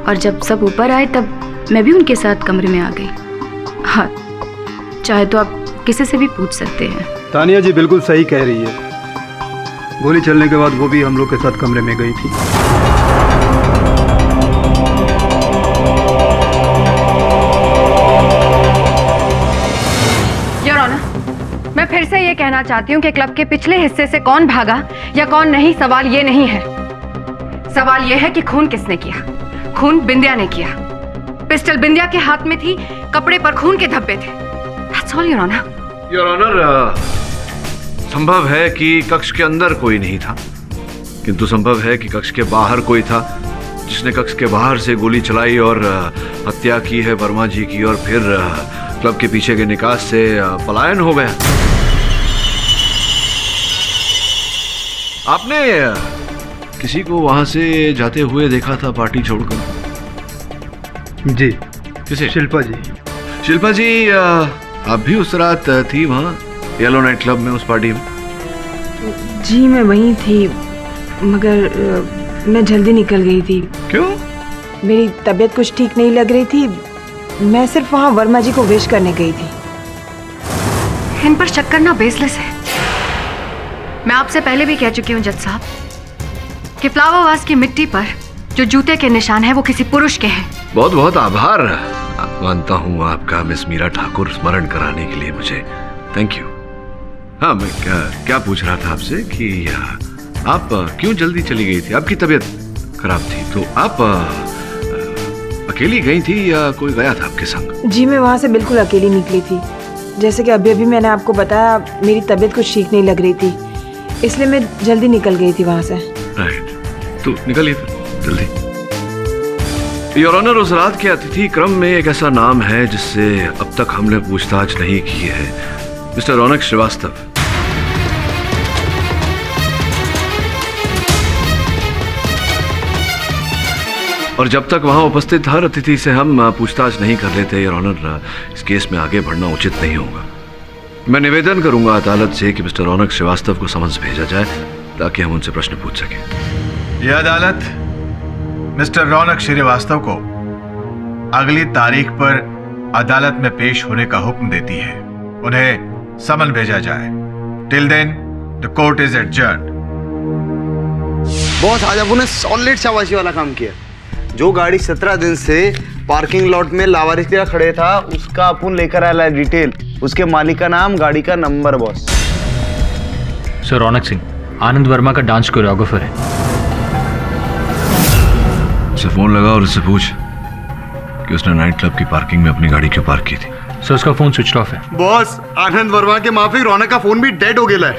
और जब सब ऊपर आए तब मैं भी उनके साथ कमरे में आ गई। हाँ, चाहे तो आप किसी से भी पूछ सकते हैं। तानिया जी बिल्कुल सही कह रही है। गोली चलने के बाद वो भी हम लोग के साथ कमरे में गई थी। योर ऑनर, मैं फिर से ये कहना चाहती हूँ कि क्लब के पिछले हिस्से से कौन भागा या कौन नहीं, सवाल ये नहीं है। सवाल ये है कि खून किसने किया। खून बिंदिया ने किया। पिस्टल बिंदिया के हाथ में थी, कपड़े पर खून के धब्बे थे। That's all, your honour. Your honour, संभव है कि कक्ष के अंदर कोई नहीं था, किंतु संभव है कि कक्ष के बाहर कोई था जिसने कक्ष के बाहर से गोली चलाई और हत्या की है वर्मा जी की, और फिर क्लब के पीछे के निकास से पलायन हो गया। आपने किसी को वहां से जाते हुए देखा था पार्टी छोड़कर? जी। किसे? शिल्पा जी। शिल्पा जी, आप भी उस रात थी वहां येलो नाइट क्लब में, उस पार्टी में? जी मैं वहीं थी, मगर मैं जल्दी निकल गई थी। क्यों? मेरी तबीयत कुछ ठीक नहीं लग रही थी। मैं सिर्फ वहाँ वर्मा जी को विश करने गई थी। इन पर शक करना बेसलेस है। मैं आपसे पहले भी कह चुकी हूँ जज साहब कि फ्लावरवास की मिट्टी पर जो जूते के निशान है वो किसी पुरुष के हैं। बहुत बहुत आभार मानता हूँ आपका मिस मीरा ठाकुर, स्मरण कराने के लिए मुझे। Thank you. हाँ, मैं क्या पूछ रहा था आपसे कि आप क्यों जल्दी चली गई थी? आपकी तबीयत खराब थी तो आप अकेली गई थी या कोई गया था आपके संग? जी मैं वहाँ से बिल्कुल अकेली निकली थी। जैसे कि अभी मैंने आपको बताया, मेरी तबीयत कुछ ठीक नहीं लग रही थी, इसलिए मैं जल्दी निकल गई थी वहाँ से। राइट, तो निकलिए फिर जल्दी। योर ऑनर, उस रात के अतिथि क्रम में एक ऐसा नाम है जिससे अब तक हमने पूछताछ नहीं की है, मिस्टर रौनक श्रीवास्तव। और जब तक वहां उपस्थित हर अतिथि से हम पूछताछ नहीं कर लेते योर ऑनर, इस केस में आगे बढ़ना उचित नहीं होगा। मैं निवेदन करूंगा अदालत से कि मिस्टर रौनक श्रीवास्तव को समन्स भेजा जाए ताकि हम उनसे प्रश्न पूछ सकें। यह अदालत मिस्टर रौनक श्रीवास्तव को अगली तारीख पर अदालत में पेश होने का हुक्म देती है। उन्हें समन भेजा जाए। Till then the court is adjourned. Boss, आज आपने सॉलिड शाबाशी वाला काम किया। जो गाड़ी 17 दिन से पार्किंग लॉट में लावारिस का खड़े था, उसका अपन लेकर आया है डिटेल, उसके मालिक का नाम, गाड़ी का नंबर। बॉस सर, रौनक सिंह आनंद वर्मा का डांस कोरियोग्राफर है। उसे फोन लगा और उससे पूछ कि उसने नाइट क्लब की पार्किंग में अपनी गाड़ी क्यों पार्क की थी। सर, उसका फोन स्विच ऑफ है। बॉस, आनंद वर्मा के माफी रौनक का फोन भी डेड हो गया है।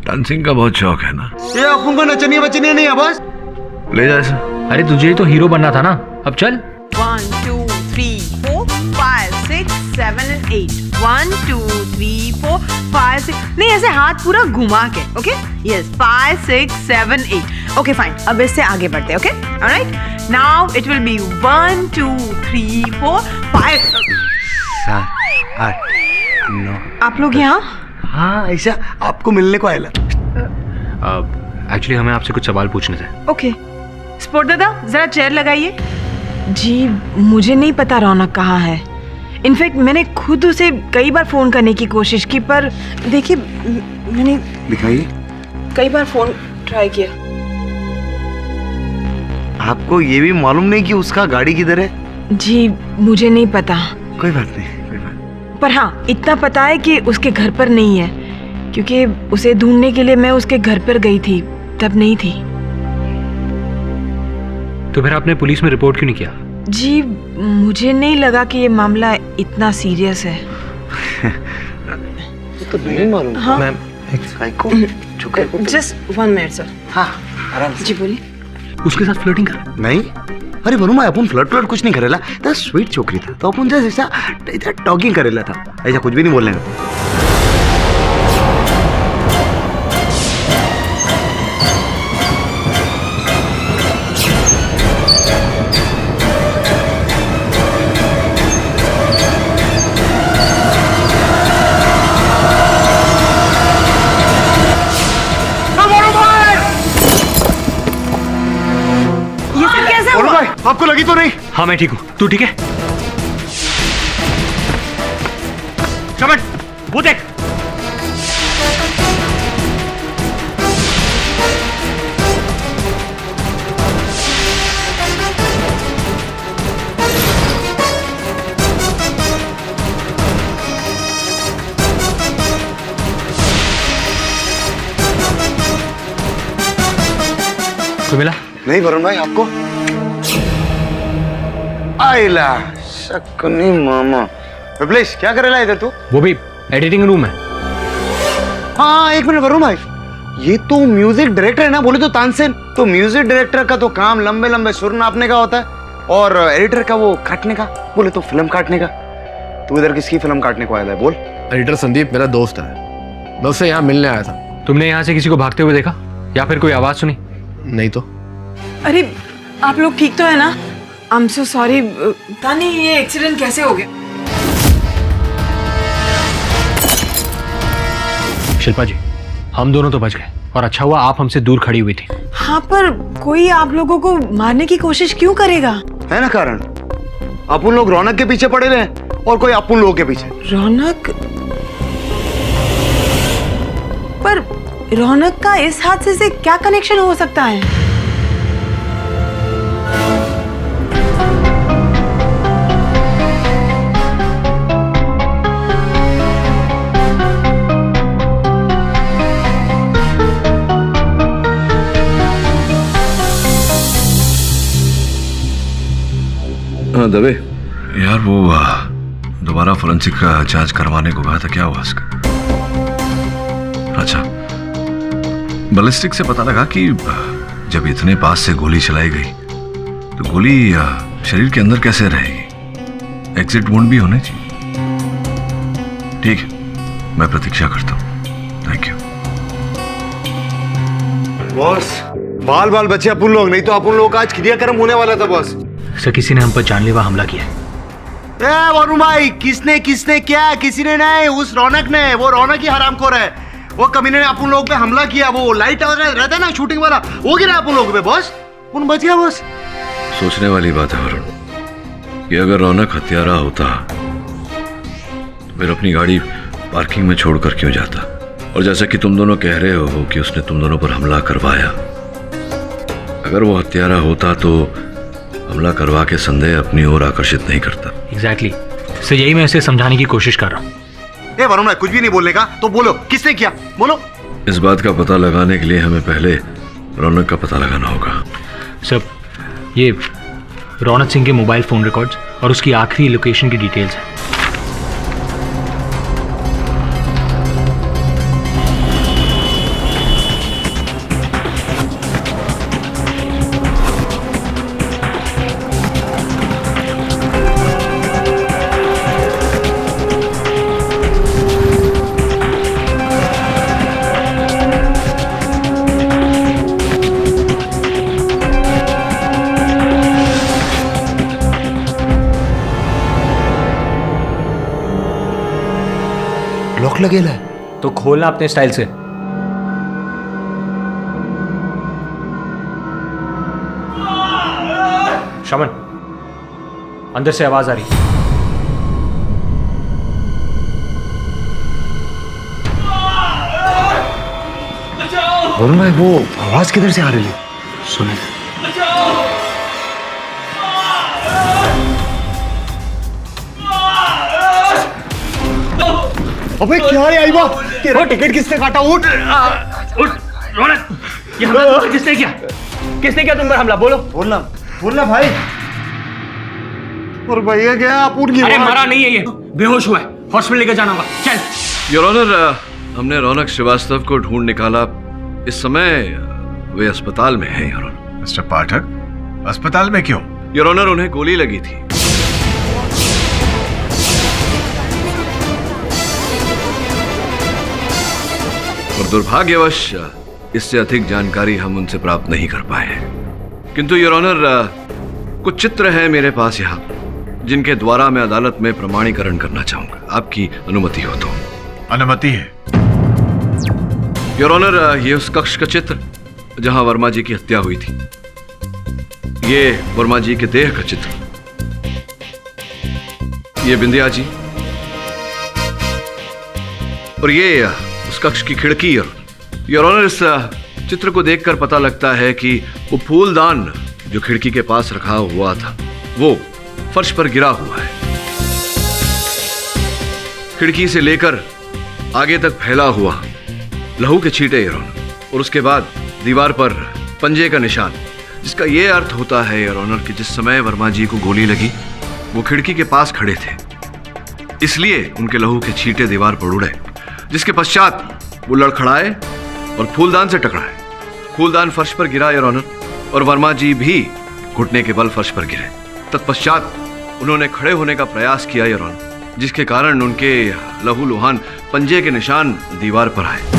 डांसिंग का बहुत शौक है ना? ये अपन को नचनिया बचनिया नहीं है बॉस। ले जा इसे। अरे तुझे तो हीरो बनना था ना, अब चल। 1 2 3 4 5 6 7 and 8 1 2 3 4 5 6 नहीं, ऐसे हाथ पूरा घुमा के। Okay, yes, 5 6 7 8। ओके फाइन, अब इससे आगे बढ़ते हैं। Okay, alright, now it will be 1 2 3 4 5 7 8 9। आप लोग यहाँ? हाँ, ऐसा आपको मिलने को आया। एक्चुअली हमें आपसे कुछ सवाल पूछने थे। ओके, स्पोर्ट दादा जरा चेयर लगाइए। जी मुझे नहीं पता रौनक कहाँ है। इनफैक्ट मैंने खुद उसे कई बार फोन करने की कोशिश की, पर देखिए मैंने दिखाइए कई बार फोन ट्राई किया। आपको ये भी मालूम नहीं कि उसका गाड़ी किधर है? जी मुझे नहीं पता। कोई बात नहीं, कोई बात। पर हाँ, इतना पता है कि उसके घर पर नहीं है, क्योंकि उसे ढूंढने के लिए मैं उसके घर पर गई थी, तब नहीं थी। तो फिर आपने पुलिस में रिपोर्ट क्यों नहीं किया? जी मुझे नहीं लगा कि ये मामला इतना सीरियस है। तो नहीं मालूम। हाँ? Ma'am, just 1 minute sir. हाँ, आराम से। जी बोलिए। उसके साथ फ्लर्टिंग कर? नहीं, अरे वर्मा, अपन फ्लर्ट कुछ नहीं करेला था। स्वीट छोकरी था तो अपन जैसे ऐसा टॉकिंग करेला था, ऐसा कुछ भी नहीं बोलने का। आपको लगी तो नहीं? हाँ मैं ठीक हूँ, तू ठीक है? चमन, वो देख। कोई मिला? नहीं वरुण भाई, आपको? आइला शकुनी मामा। विप्लेश, क्या करे ला इधर तू? वो भी एडिटिंग रूम है। हाँ एक मिनट वरुण भाई, ये तो म्यूजिक डायरेक्टर है ना, बोले तो तानसेन। तो म्यूजिक डायरेक्टर का तो काम लंबे लंबे सुर नापने का होता है और एडिटर का वो काटने का, बोले तो फिल्म काटने का। तू इधर किसकी फिल्म काटने को आया है बोल? एडिटर संदीप मेरा दोस्त है, मैं उससे यहाँ मिलने आया था। तुमने यहाँ से किसी को भागते हुए देखा या फिर कोई आवाज सुनी? नहीं तो। अरे आप लोग ठीक तो है ना? I am so sorry. पता नहीं ये एक्सीडेंट कैसे हो गया। शिल्पा जी, हम दोनों तो बच गए और अच्छा हुआ आप हमसे दूर खड़ी हुई थी। हाँ पर कोई आप लोगों को मारने की कोशिश क्यों करेगा? है ना कारण, अपन लोग रौनक के पीछे पड़े हुए और कोई अपन लोगों के पीछे। रौनक? पर रौनक का इस हादसे से क्या कनेक्शन हो सकता है? हाँ दबे यार, वो दोबारा फोरेंसिक का जांच करवाने को कहा था, क्या हुआ उसका? अच्छा, बैलिस्टिक से पता लगा कि जब इतने पास से गोली चलाई गई तो गोली शरीर के अंदर कैसे रहेगी? एग्जिट वुंड भी होने चाहिए। ठीक है, मैं प्रतीक्षा करता हूँ। Thank you boss. बाल बाल बचे अपन लोग, नहीं तो अपन लोग का आज क्रियाक्रम होने वाला था बॉस। सर किसी ने हम पर जानलेवा हमला किया है। वरुण भाई, किसने क्या? किसी ने नहीं, उस रौनक ने। वो रौनक ही हरामखोर है। वो कमीने ने अपन लोग पे हमला किया। वो लाइट रहता है ना शूटिंग वाला, वो गिरा अपन लोग पे बॉस। उन बच गया बॉस। सोचने वाली बात है वरुण, कि अगर रौनक हत्यारा होता तो फिर अपनी गाड़ी पार्किंग में छोड़कर क्यों जाता? और जैसा कि तुम दोनों कह रहे हो कि उसने तुम दोनों पर हमला करवाया, अगर वो हत्यारा होता तो हमला करवा के संदेह अपनी ओर आकर्षित नहीं करता। एग्जैक्टली सर, यही मैं इसे समझाने की कोशिश कर रहा हूँ। वरुण भाई, कुछ भी नहीं बोलने का तो बोलो, किसने किया बोलो। इस बात का पता लगाने के लिए हमें पहले रौनक का पता लगाना होगा। सर ये रौनक सिंह के मोबाइल फोन रिकॉर्ड्स और उसकी आखिरी लोकेशन की डिटेल्स हैं। लॉक लगेला है तो खोलना अपने स्टाइल से। शमन, अंदर से आवाज आ रही। वरुण भाई, वो आवाज किधर से आ रही है? सुने। अबे क्या है आईबा? तेरा टिकट किसने काटा? उठ रौनक, ये हमला किसने किया? किसने किया तुम पर हमला? बोलो। बोलना भाई। और भैया क्या आप उठ गए? अरे मरा नहीं है, ये बेहोश हुआ है, हॉस्पिटल लेकर जाना होगा। चल। योर ऑनर, हमने रौनक श्रीवास्तव को ढूंढ निकाला। इस समय वे अस्पताल में हैं योर ऑनर। मिस्टर पाठक, अस्पताल में क्यों? योर ऑनर, उन्हें गोली लगी थी। और दुर्भाग्यवश इससे अधिक जानकारी हम उनसे प्राप्त नहीं कर पाए हैं। किंतु योर ऑनर, कुछ चित्र हैं मेरे पास यहाँ, जिनके द्वारा मैं अदालत में प्रमाणीकरण करना चाहूंगा। आपकी अनुमति हो तो? अनुमति है योर ऑनर। ये उस कक्ष का चित्र जहां वर्मा जी की हत्या हुई थी। ये वर्मा जी के देह का चित्र। ये बिंदिया जी, और ये उस कक्ष की खिड़की। योर ऑनर, इस चित्र को देखकर पता लगता है कि वो फूलदान जो खिड़की के पास रखा हुआ था वो फर्श पर गिरा हुआ है। खिड़की से लेकर आगे तक फैला हुआ लहू के छींटे योर ऑनर, और उसके बाद दीवार पर पंजे का निशान, जिसका यह अर्थ होता है योर ऑनर कि जिस समय वर्मा जी को गोली लगी वो खिड़की के पास खड़े थे, इसलिए उनके लहू के छींटे दीवार पर उड़े, जिसके पश्चात वो लड़खड़ाए और फूलदान से टकराए। फूलदान फर्श पर गिरा योर ऑनर, और वर्मा जी भी घुटने के बल फर्श पर गिरे। तत्पश्चात उन्होंने खड़े होने का प्रयास किया योर ऑनर, जिसके कारण उनके लहू लुहान पंजे के निशान दीवार पर आए।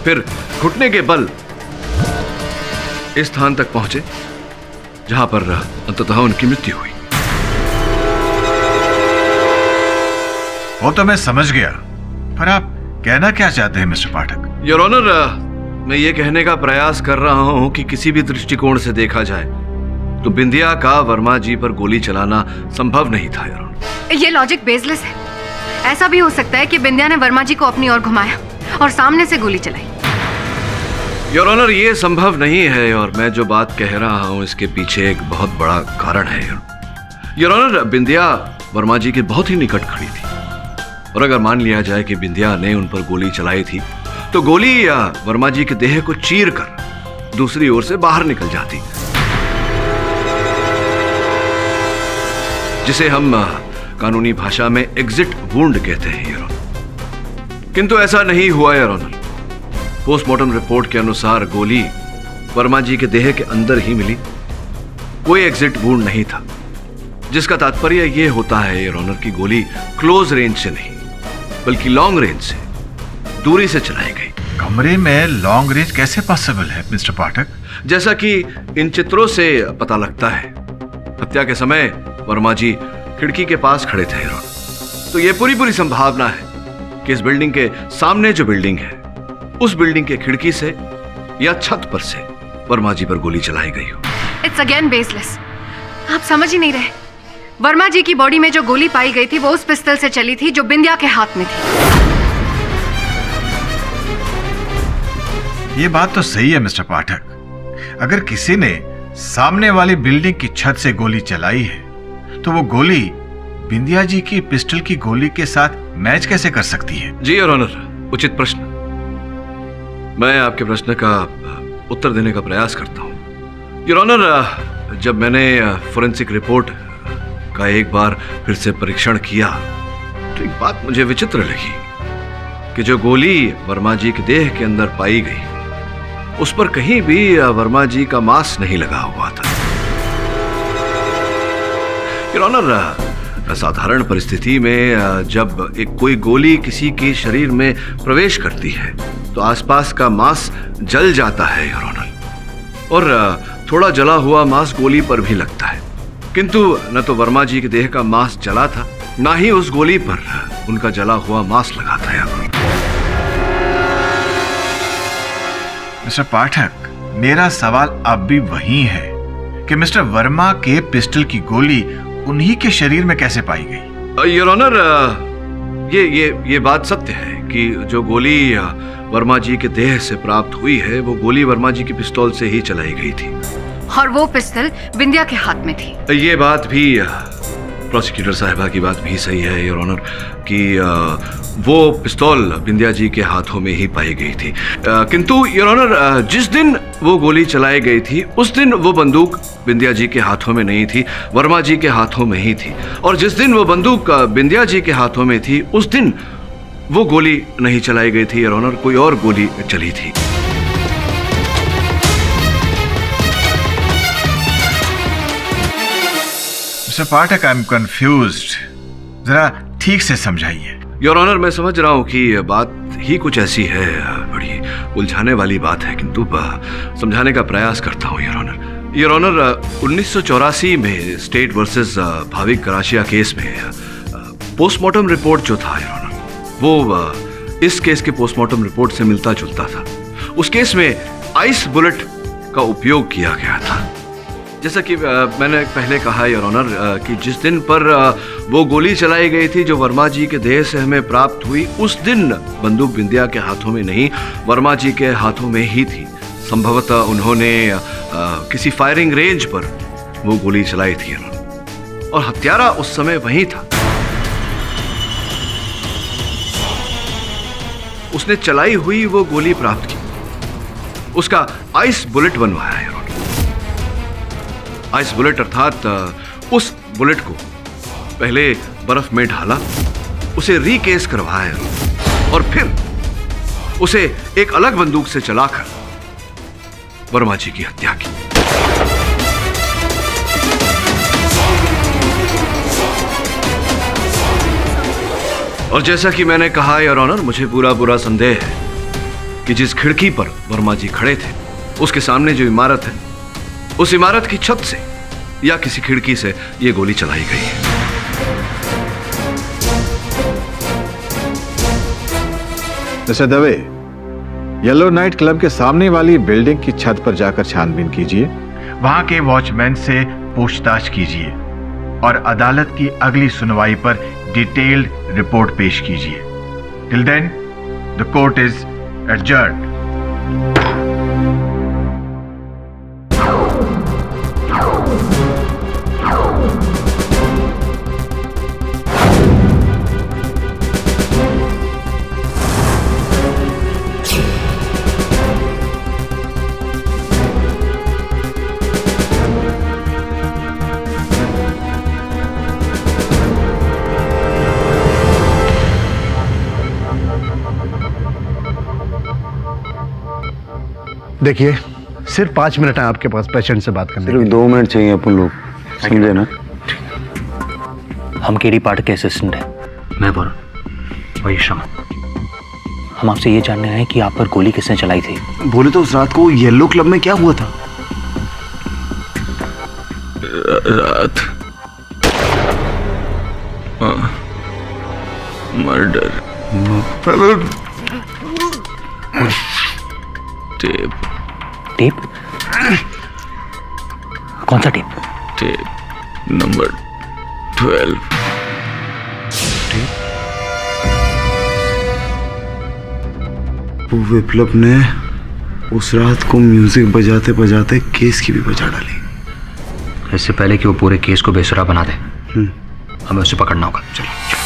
फिर घुटने के बल इस स्थान तक पहुंचे जहां पर अंततः उनकी मृत्यु हुई। वो तो मैं समझ गया, पर आप कहना क्या चाहते हैं मिस्टर पाठक? योर ऑनर, मैं ये कहने का प्रयास कर रहा हूं कि किसी भी दृष्टिकोण से देखा जाए तो बिंदिया का वर्मा जी पर गोली चलाना संभव नहीं था योर ऑनर। ये लॉजिक बेसलेस है। ऐसा भी हो सकता है कि बिंदिया ने वर्मा जी को अपनी ओर घुमाया और सामने से गोली चलाई। योर ऑनर, ये संभव नहीं है, और मैं जो बात कह रहा हूं इसके पीछे एक बहुत बड़ा कारण है योर ऑनर। बिंदिया वर्मा जी के बहुत ही निकट खड़ी थी, और अगर मान लिया जाए कि बिंदिया ने उन पर गोली चलाई थी तो गोली वर्मा जी के देह को चीर कर दूसरी ओर से बाहर निकल जाती, जिसे हम कानूनी भाषा में एग्जिट वुंड कहते हैं योर ऑनर। किंतु ऐसा नहीं हुआ योर ऑनर। पोस्टमार्टम रिपोर्ट के अनुसार गोली वर्मा जी के देह के अंदर ही मिली, कोई एग्जिट वुंड नहीं था, जिसका तात्पर्य यह होता है योर ऑनर कि गोली क्लोज रेंज से नहीं बल्कि लॉन्ग रेंज से, दूरी से चलाई गई। कमरे में लॉन्ग रेंज कैसे पॉसिबल है मिस्टर पाठक? जैसा कि इन चित्रों से पता लगता है, हत्या के समय वर्मा जी खिड़की के पास खड़े थे, तो यह पूरी संभावना है कि इस बिल्डिंग के सामने जो बिल्डिंग है उस बिल्डिंग के खिड़की से या छत पर से वर्मा जी पर गोली चलाई गई हो। It's again baseless. आप समझ ही नहीं रहे। वर्मा जी की बॉडी में जो गोली पाई गई थी वो उस पिस्तल से चली थी जो बिंदिया के हाथ में थी। ये बात तो सही है मिस्टर पाठक। अगर किसी ने सामने वाली बिल्डिंग की छत से गोली चलाई है तो वो गोली बिंदिया जी की पिस्टल की गोली के साथ मैच कैसे कर सकती है? जी योर ऑनर, उचित प्रश्न। मैं आपके प्रश्न का उत्तर देने का प्रयास करता हूं योर ऑनर। जब मैंने फोरेंसिक रिपोर्ट का एक बार फिर से परीक्षण किया तो एक बात मुझे विचित्र लगी कि जो गोली वर्मा जी के देह के अंदर पाई गई उस पर कहीं भी वर्मा जी का मांस नहीं लगा हुआ था योर ऑनर। साधारण परिस्थिति में जब एक कोई गोली किसी के शरीर में प्रवेश करती है तो आसपास का मांस जल जाता है योर ऑनर, और थोड़ा जला हुआ मांस गोली पर भी लगता है। किंतु न तो वर्मा जी के देह का मांस जला था, ना ही उस गोली पर उनका जला हुआ मांस लगा था योर ऑनर। मिस्टर पाठक, मेरा सवाल अब भी वही है कि मिस्टर वर्मा के पिस्टल की गोली उन्हीं के शरीर में कैसे पाई गई? योर ऑनर, ये बात सत्य है कि जो गोली वर्मा जी के देह से प्राप्त हुई है वो गोली वर्मा जी की पिस्तौल से ही चलाई गई थी, और वो पिस्तल बिंदिया के हाथ में थी। ये बात भी प्रोसिक्यूटर साहिबा की बात भी सही है योर ऑनर कि वो पिस्तौल बिंदिया जी के हाथों में ही पाई गई थी। किंतु योर ऑनर, जिस दिन वो गोली चलाई गई थी उस दिन वो बंदूक बिंदिया जी के हाथों में नहीं थी, वर्मा जी के हाथों में ही थी, और जिस दिन वो बंदूक बिंदिया जी के हाथों में थी उस दिन वो गोली नहीं चलाई गई थी योर ऑनर, कोई और गोली चली थी। Mister Pathak, I am confused, जरा ठीक से समझाइए। योर ऑनर, मैं समझ रहा हूं कि बात ही कुछ ऐसी है, बड़ी उलझाने वाली बात है, किंतु समझाने का प्रयास करता हूं योर ऑनर। योर ऑनर, 1984 में स्टेट वर्सेस भाविक कराशिया केस में पोस्टमार्टम रिपोर्ट जो था योर ऑनर, वो इस केस के पोस्टमार्टम रिपोर्ट से मिलता जुलता था। उस केस में आइस बुलेट का उपयोग किया गया था। जैसा कि मैंने पहले कहा योर ऑनर कि जिस दिन पर वो गोली चलाई गई थी जो वर्मा जी के देह से हमें प्राप्त हुई, उस दिन बंदूक बिंदिया के हाथों में नहीं, वर्मा जी के हाथों में ही थी। संभवतः उन्होंने किसी फायरिंग रेंज पर वो गोली चलाई थी योर ऑनर, और हत्यारा उस समय वहीं था। उसने चलाई हुई वो गोली प्राप्त की, उसका आइस बुलेट बनवाया है। आइस बुलेट अर्थात उस बुलेट को पहले बर्फ में ढाला, उसे रीकेस करवाया और फिर उसे एक अलग बंदूक से चलाकर वर्मा जी की हत्या की। और जैसा कि मैंने कहा योर ऑनर, मुझे पूरा संदेह है कि जिस खिड़की पर वर्मा जी खड़े थे उसके सामने जो इमारत है, उस इमारत की छत से या किसी खिड़की से यह गोली चलाई गई है। Mister Dave, yellow night club के सामने वाली बिल्डिंग की छत पर जाकर छानबीन कीजिए, वहां के वॉचमैन से पूछताछ कीजिए और अदालत की अगली सुनवाई पर डिटेल्ड रिपोर्ट पेश कीजिए। Till then the court is adjourned. देखिए, सिर्फ 5 मिनट है आपके पास पेशेंट से बात करने के सिर्फ लिए। 2 मिनट चाहिए अपन लोग, समझे ना? हम केडी पाठक के असिस्टेंट हैं। मैं वरुण, वही श्रमन। हम आपसे ये जानने आए हैं कि आप पर गोली किसने चलाई थी। बोले तो उस रात को येलो क्लब में क्या हुआ था? रात मर्डर, टेप। टेप? कौन सा टेप? Tape number 12। वो विप्लव ने उस रात को म्यूजिक बजाते बजाते केस की भी बजा डाली। इससे पहले कि वो पूरे केस को बेसुरा बना दे, हमें उसे पकड़ना होगा। चलिए।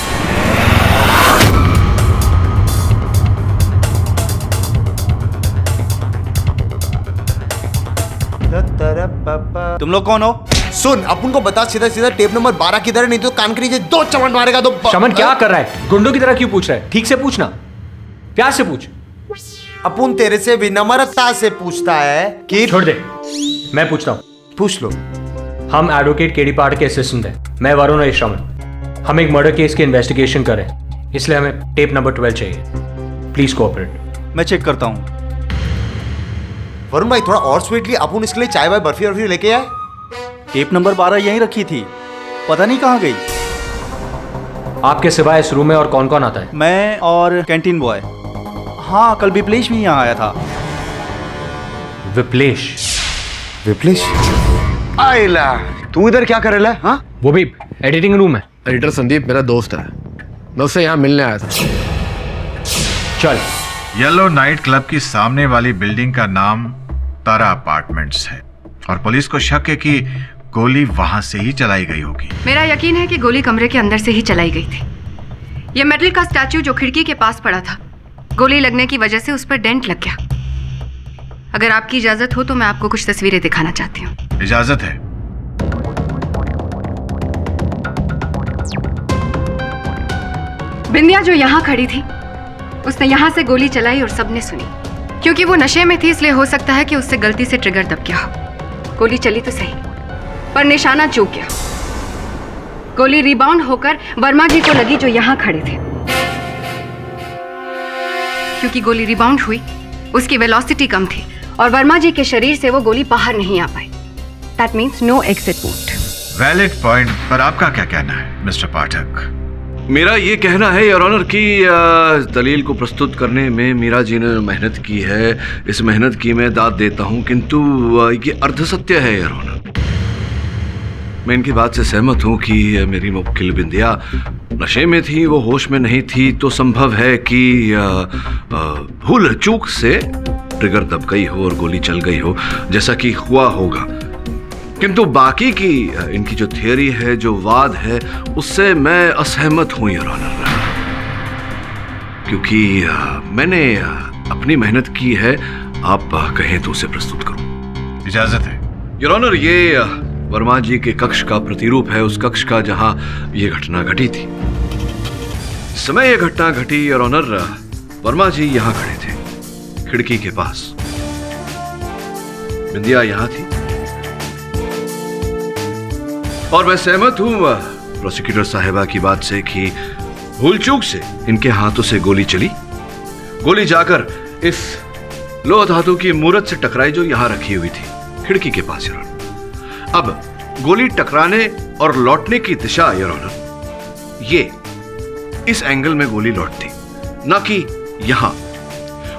तुम लोग कौन हो? सुन, अपन को बता सीधा सीधा टेप नंबर 12 किधर है, नहीं तो कान के नीचे 2 चमट मारेगा तो। शमन क्या कर रहा है? गुंडों की तरह क्यों पूछ रहा है? ठीक से पूछना, प्यार से पूछ। अपन तेरे से विनम्रता से पूछता है कि छोड़ दे, मैं पूछता हूँ। पूछ लो। हम एडवोकेट केडी पाठ के असिस्टेंट हैं। मैं वरुण और श्रमन। हम एक मर्डर केस की इन्वेस्टिगेशन करें, इसलिए हमें टेप नंबर 12 चाहिए। Please cooperate. मैं चेक करता हूँ। वरुण भाई, थोड़ा और स्वीटली अपन इसके लिए चाय वाय बर्फी वर्फी लेके आए। टेप नंबर 12 यहीं रखी थी, पता नहीं कहाँ गई। आपके सिवाय इस रूम में और कौन कौन आता है? मैं और कैंटीन बॉय। हाँ, कल विप्लेश भी यहाँ आया था। विप्लेश? विप्लेश? आइला, तू इधर क्या कर रहा है? हाँ? वो भी एडिटिंग रूम है। एडिटर संदीप मेरा दोस्त है, मैं उससे यहाँ मिलने आया था। चल। येलो नाइट क्लब की सामने वाली बिल्डिंग का नाम तारा अपार्टमेंट्स है और पुलिस को शक है कि गोली वहां से ही चलाई गई होगी। मेरा यकीन है कि गोली कमरे के अंदर से ही चलाई गई थी। ये मेटल का स्टैच्यू जो खिड़की के पास पड़ा था, गोली लगने की वजह से उस पर डेंट लग गया। अगर आपकी इजाजत हो तो मैं आपको कुछ तस्वीरें दिखाना चाहती हूँ। इजाजत है। बिंदिया जो यहाँ खड़ी थी, उसने यहाँ से गोली चलाई और सबने सुनी। क्योंकि वो नशे में थी, इसलिए हो सकता है कि उससे गलती से ट्रिगर दब गया हो। गोली चली तो सही, पर निशाना चूक गया। गोली रिबाउंड होकर वर्मा जी को लगी जो यहाँ खड़े थे। क्योंकि गोली रिबाउंड हुई, उसकी वेलोसिटी कम थी और वर्मा जी के शरीर से वो गोली बाहर नहीं आ पाई। That means no exit wound. Valid point, पर आपका क्या कहना है मिस्टर पाठक? मेरा ये कहना है योर ऑनर कि दलील को प्रस्तुत करने में मीरा जी ने मेहनत की है, इस मेहनत की मैं दाद देता हूँ, किंतु ये अर्धसत्य है योर ऑनर। मैं इनकी बात से सहमत हूँ कि मेरी मुवक्किल बिंदिया नशे में थी, वो होश में नहीं थी, तो संभव है कि भूल चूक से ट्रिगर दब गई हो और गोली चल गई हो, जैसा कि हुआ होगा। किंतु बाकी की इनकी जो थियरी है, जो वाद है, उससे मैं असहमत हूं योर ऑनर। क्योंकि मैंने अपनी मेहनत की है। आप कहें तो उसे प्रस्तुत करूं। इजाजत है। योर ऑनर, ये वर्मा जी के कक्ष का प्रतिरूप है, उस कक्ष का जहां ये घटना घटी थी। इस समय ये घटना घटी योर ऑनर, वर्मा जी यहां खड़े थे खिड़की के पास। बिंदिया यहां थी और मैं सहमत हूं प्रोसिक्यूटर साहिबा की बात से कि भूल चूक से इनके हाथों से गोली चली। गोली जाकर इस लोह धातु की मूर्त से टकराई जो यहां रखी हुई थी खिड़की के पास योर ऑनर। अब गोली टकराने और लौटने की दिशा योर ऑनर, ये इस एंगल में गोली लौटती, ना कि यहां।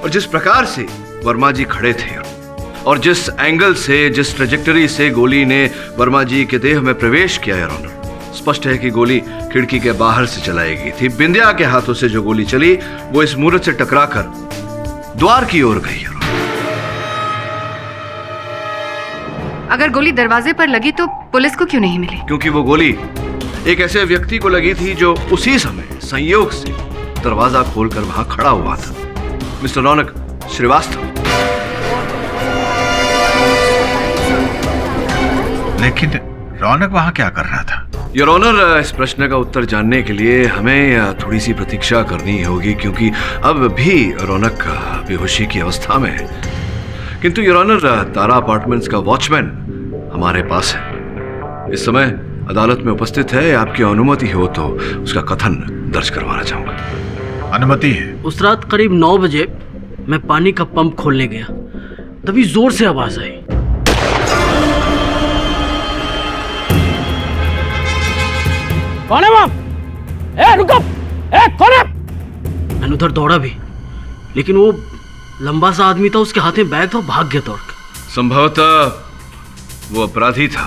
और जिस प्रकार से वर्मा जी खड़े थे और जिस एंगल से, जिस ट्रेजेक्टरी से गोली ने वर्मा जी के देह में प्रवेश किया योर ऑनर, स्पष्ट है कि गोली खिड़की के बाहर से चलाई गई थी। बिंदिया के हाथों से जो गोली चली वो इस मूर्त से टकराकर द्वार की ओर गई। अगर गोली दरवाजे पर लगी तो पुलिस को क्यों नहीं मिली? क्योंकि वो गोली एक ऐसे व्यक्ति को लगी थी जो उसी समय संयोग से दरवाजा खोलकर वहां खड़ा हुआ था, मिस्टर रौनक श्रीवास्तव। लेकिन रौनक वहां क्या कर रहा था? योर ऑनर, इस प्रश्न का उत्तर जानने के लिए हमें थोड़ी सी प्रतीक्षा करनी होगी, क्योंकि अब भी रौनक बेहोशी की अवस्था में है। किंतु योर ऑनर, तारा अपार्टमेंट्स का वॉचमैन हमारे पास है, इस समय अदालत में उपस्थित है। आपकी अनुमति हो तो उसका कथन दर्ज करवाना चाहूंगा। अनुमति है। उस रात करीब 9 बजे मैं पानी का पंप खोलने गया, तभी जोर से आवाज आई। कौन है वहां? ए रुको! ए कौन है? मैंने उधर दौड़ा भी, लेकिन वो लंबा सा आदमी था, उसके हाथ में बैग था, भाग गया दौड़ कर। संभवतः वो अपराधी था।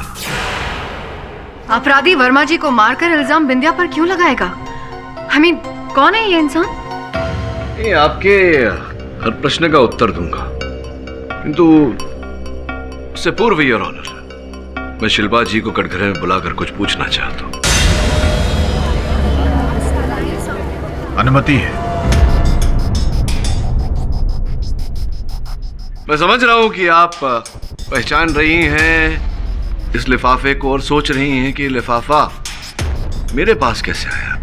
अपराधी वर्मा जी को मारकर इल्जाम बिंदिया पर क्यों लगाएगा? हमें कौन है ये इंसान? ये आपके हर प्रश्न का उत्तर दूंगा, किंतु उससे पूर्व योर ऑनर, मैं शिल्पा जी को कटघरे में बुलाकर कुछ पूछना चाहता हूं। अनुमति है। मैं समझ रहा हूं कि आप पहचान रही हैं इस लिफाफे को और सोच रही हैं कि लिफाफा मेरे पास कैसे आया।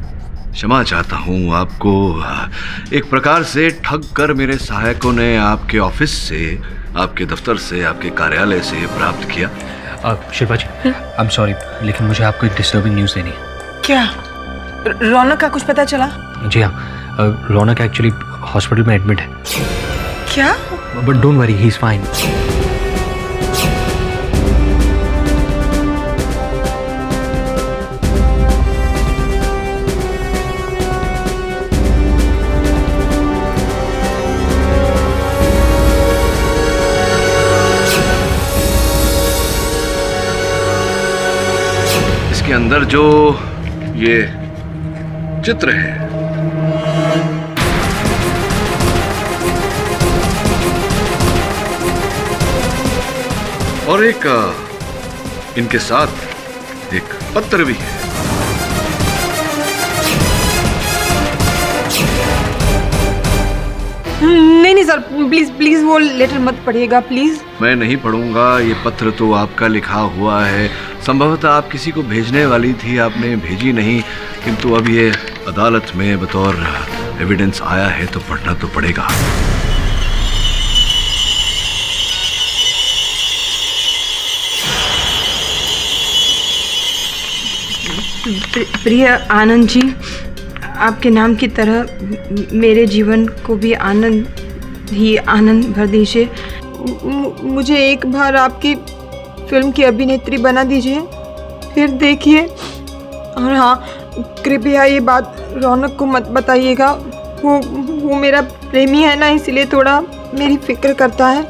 क्षमा चाहता हूं, आपको एक प्रकार से ठग कर मेरे सहायकों ने आपके ऑफिस से, आपके दफ्तर से, आपके कार्यालय से प्राप्त किया। शिल्पा जी, आई एम सॉरी, लेकिन मुझे आपको एक डिस्टर्बिंग न्यूज़ देनी है। क्या? रौनक का कुछ पता चला? जी हाँ, रौनक एक्चुअली हॉस्पिटल में एडमिट है। क्या? But don't worry, he is fine. इसके अंदर जो ये चित्र है, और एक इनके साथ एक पत्र भी है। नहीं सर, प्लीज प्लीज वो लेटर मत पढ़िएगा प्लीज। मैं नहीं पढ़ूंगा, ये पत्र तो आपका लिखा हुआ है। संभवतः आप किसी को भेजने वाली थी, आपने भेजी नहीं, किंतु अब ये अदालत में बतौर एविडेंस आया है तो पढ़ना तो पड़ेगा। प्रिय आनंद जी, आपके नाम की तरह मेरे जीवन को भी आनंद ही आनंद भर दीजिए। मुझे एक बार आपकी फिल्म की अभिनेत्री बना दीजिए, फिर देखिए। और हाँ, कृपया ये बात रौनक को मत बताइएगा। वो मेरा प्रेमी है ना, इसलिए थोड़ा मेरी फिक्र करता है।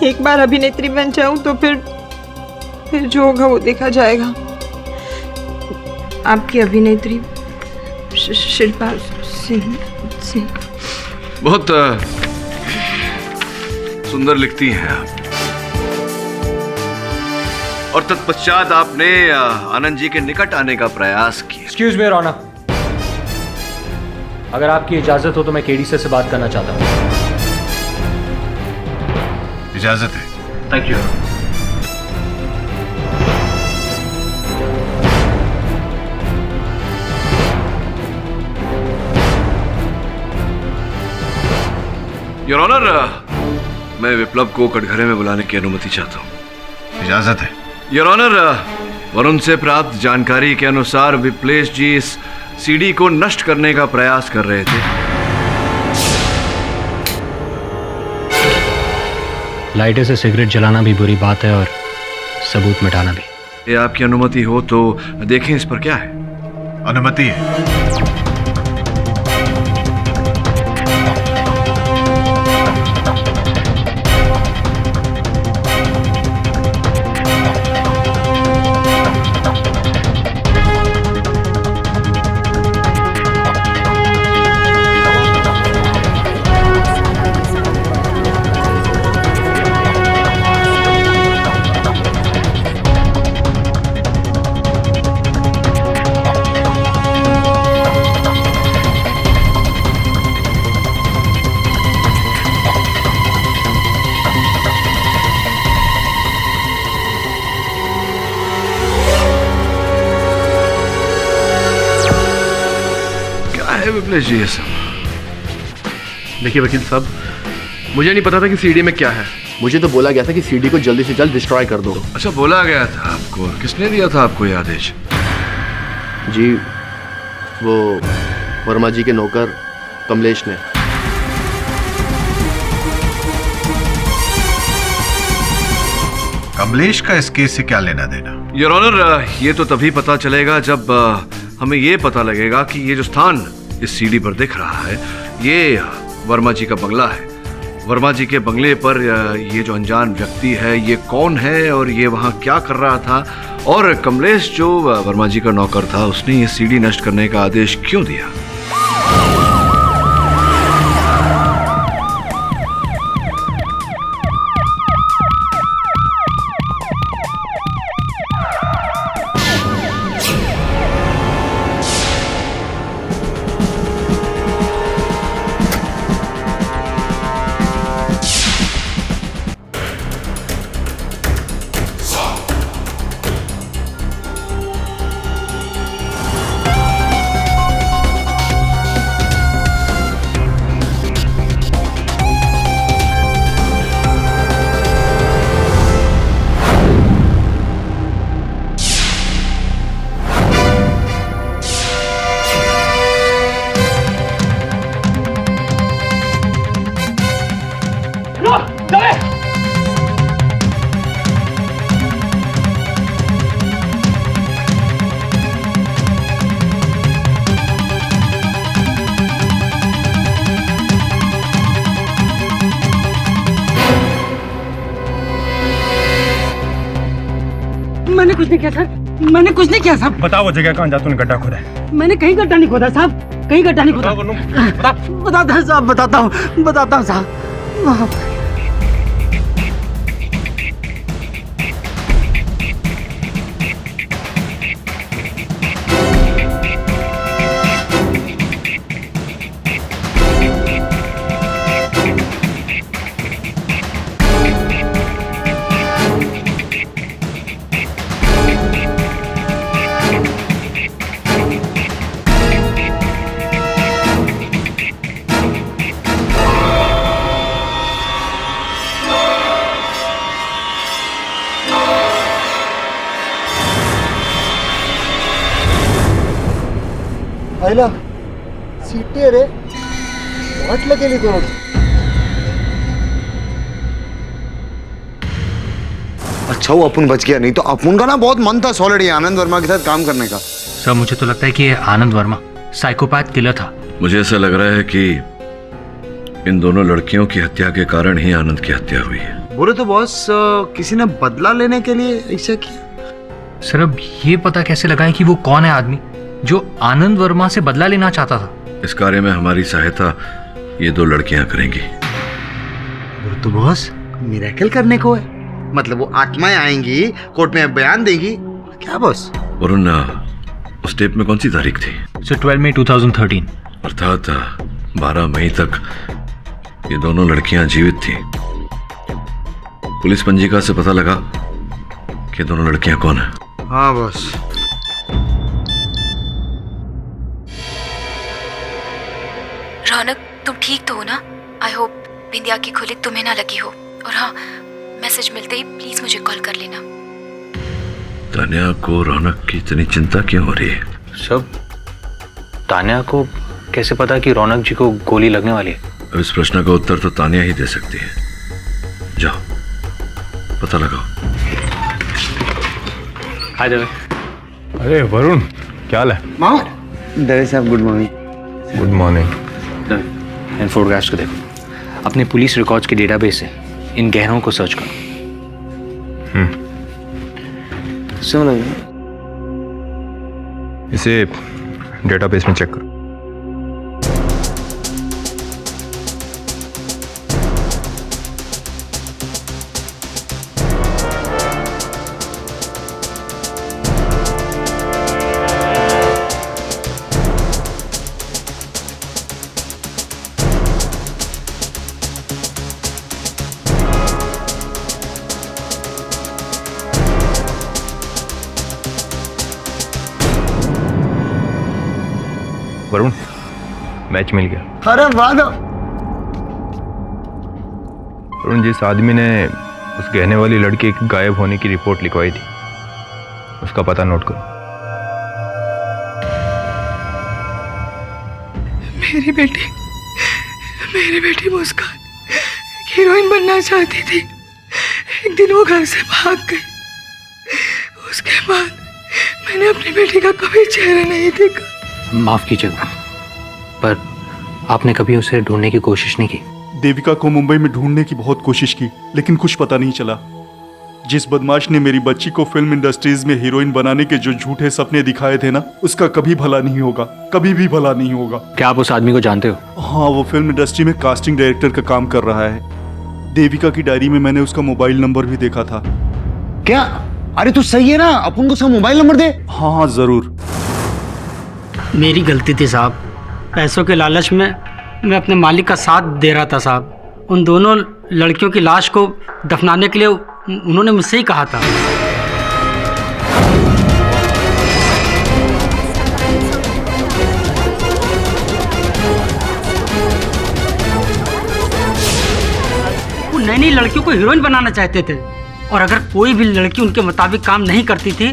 एक बार अभिनेत्री बन जाऊँ तो फिर जो होगा वो देखा जाएगा। आपकी अभिनेत्री शिल्पा सिंह। बहुत सुंदर लिखती हैं आप। और तत्पश्चात आपने आनंद जी के निकट आने का प्रयास किया। एक्सक्यूज मी रौनक, अगर आपकी इजाजत हो तो मैं केडी से बात करना चाहता हूँ। इजाजत है। Thank you. योर ऑनर, मैं विप्लव को कटघरे में बुलाने की अनुमति चाहता हूँ। इजाजत है। योर ऑनर, वरुण से प्राप्त जानकारी के अनुसार विप्लेश जी इस सीडी को नष्ट करने का प्रयास कर रहे थे। लाइटर से सिगरेट जलाना भी बुरी बात है और सबूत मिटाना भी। ये आपकी अनुमति हो तो देखें इस पर क्या है। अनुमति है। विप्लेश जी, ये सब देखिए वकील साहब, मुझे नहीं पता था कि सीडी में क्या है। मुझे तो बोला गया था कि सीडी को जल्दी से जल्द डिस्ट्रॉय कर दो। अच्छा, बोला गया था आपको? किसने दिया था आपको ये आदेश? जी, वो वर्मा जी के नौकर कमलेश ने। कमलेश का इस केस से क्या लेना देना? योर ऑनर, ये तो तभी पता चलेगा जब हमें ये पता लगेगा कि ये जो स्थान इस सीडी पर दिख रहा है ये वर्मा जी का बंगला है। वर्मा जी के बंगले पर ये जो अनजान व्यक्ति है ये कौन है और ये वहाँ क्या कर रहा था, और कमलेश जो वर्मा जी का नौकर था उसने ये सीडी नष्ट करने का आदेश क्यों दिया? मैंने कुछ नहीं किया सर, मैंने कुछ नहीं किया साहब। बताओ वो जगह कहाँ जा तूने गड्ढा खोदा है? मैंने कहीं गड्ढा नहीं खोदा साहब, कहीं गड्ढा नहीं खोदा। बताता हूँ साहब, बताता हूँ साहब। आईला सीटी रे वाटलं गेली दोन। अच्छा वो अपन बच गया, नहीं तो अपन का ना बहुत मन था ऑलरेडी आनंद वर्मा के साथ काम करने का। सर मुझे तो लगता है कि ये आनंद वर्मा साइकोपैथ किलर था। मुझे ऐसा लग रहा है कि इन दोनों लड़कियों की हत्या के कारण ही आनंद की हत्या हुई है। बोले तो बॉस किसी ने बदला लेने के लिए ऐसा किया। सर अब ये पता कैसे लगाएं कि वो कौन है आदमी जो आनंद वर्मा से बदला लेना चाहता था? इस कार्य में हमारी सहायता ये दो लड़कियां करेंगी। तो बॉस मिरेकल करने को है, मतलब वो आत्माएं आएंगी कोर्ट में बयान देगी क्या बॉस? वरुण, उस टेप में कौन सी तारीख थी? सर 12 मई 2013। अर्थात 12 मई तक ये दोनों लड़कियां जीवित थी। पुलिस पंजिका से पता लगा कि दोनों लड़कियां कौन है। हाँ बस। रौनक, तुम ठीक तो हो ना? आई होप बिंदिया की खुली तुम्हें ना लगी हो। और हाँ, मैसेज मिलते ही प्लीज मुझे कॉल कर लेना। तान्या को रौनक की इतनी चिंता क्यों हो रही है? सब तान्या को कैसे पता कि रौनक जी को गोली लगने वाली है? अब इस प्रश्न का उत्तर तो तान्या ही दे सकती है। जाओ पता लगाओ। हाय देवे। अरे वरुण, क्या हाल है? मामा, दवे साहब गुड मॉर्निंग। Good morning. इन फोटोग्राफ्स को देखो। अपने पुलिस रिकॉर्ड्स के डेटाबेस से इन गहनों को सर्च करो। सुनो, इसे डेटाबेस में चेक करो। वरुण, मैच मिल गया। अरे वाह। वरुण, जिस आदमी ने उस गहने वाली लड़की के गायब होने की रिपोर्ट लिखवाई थी, उसका पता नोट करो। मेरी बेटी मुस्कान हीरोइन बनना चाहती थी। एक दिन वो घर से भाग गई। उसके बाद मैंने अपनी बेटी का कभी चेहरा नहीं देखा। माफ कीजिएगा, पर आपने कभी उसे ढूंढने की कोशिश नहीं की? देविका को मुंबई में ढूंढने की बहुत कोशिश की, लेकिन कुछ पता नहीं चला। जिस बदमाश ने मेरी बच्ची को फिल्म इंडस्ट्रीज में हीरोइन बनाने के जो झूठे सपने दिखाए थे ना, उसका कभी भला नहीं होगा, कभी भी भला नहीं होगा। क्या आप उस आदमी को जानते हो? हाँ, वो फिल्म इंडस्ट्री में कास्टिंग डायरेक्टर का काम कर रहा है। देविका की डायरी में मैंने उसका मोबाइल नंबर भी देखा था। क्या? अरे तू सही है ना, अपन को उसका मोबाइल नंबर दे। हाँ जरूर। मेरी गलती थी साहब। पैसों के लालच में मैं अपने मालिक का साथ दे रहा था साहब। उन दोनों लड़कियों की लाश को दफनाने के लिए उन्होंने मुझसे ही कहा था। वो नई नई लड़कियों को हीरोइन बनाना चाहते थे, और अगर कोई भी लड़की उनके मुताबिक काम नहीं करती थी